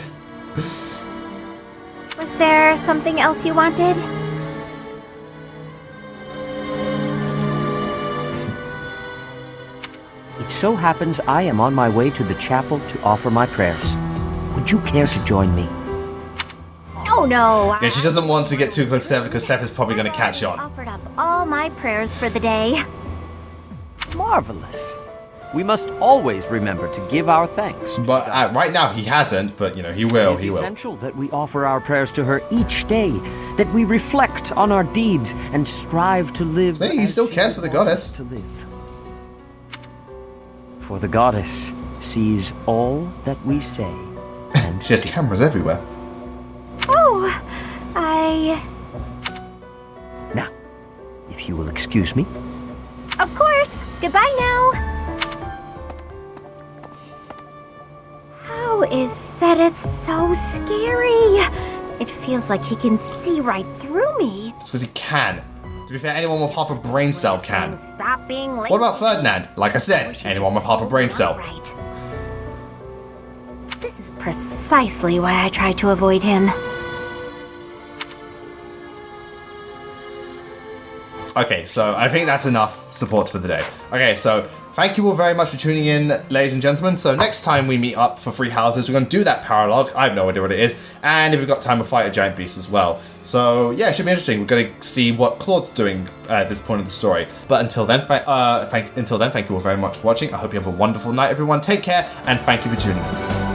Was there something else you wanted? It so happens I am on my way to the chapel to offer my prayers. Would you care to join me? Oh no! Yeah, she doesn't want to get too close to Seth because Seth is probably going to catch on. Offered up all my prayers for the day. Marvelous. We must always remember to give our thanks. But right now he hasn't, but he will. It is essential that we offer our prayers to her each day, that we reflect on our deeds and strive to live. So he still cares for the goddess. To live. For the goddess sees all that we say. And she has cameras everywhere. Oh, Now, you will excuse me. Of course. Goodbye now. How is Sedith so scary? It feels like he can see right through me. It's because he can. To be fair, anyone with half a brain cell can. Stop being late. What about Ferdinand? Like I said, anyone with half a brain cell. Right. This is precisely why I try to avoid him. Okay, so I think that's enough supports for the day. Okay, so thank you all very much for tuning in, ladies and gentlemen. So next time we meet up for Three Houses, we're going to do that paralogue. I have no idea what it is. And if we've got time, we'll fight a giant beast as well. So yeah, it should be interesting. We're going to see what Claude's doing at this point of the story. But until then, thank you all very much for watching. I hope you have a wonderful night, everyone. Take care, and thank you for tuning in.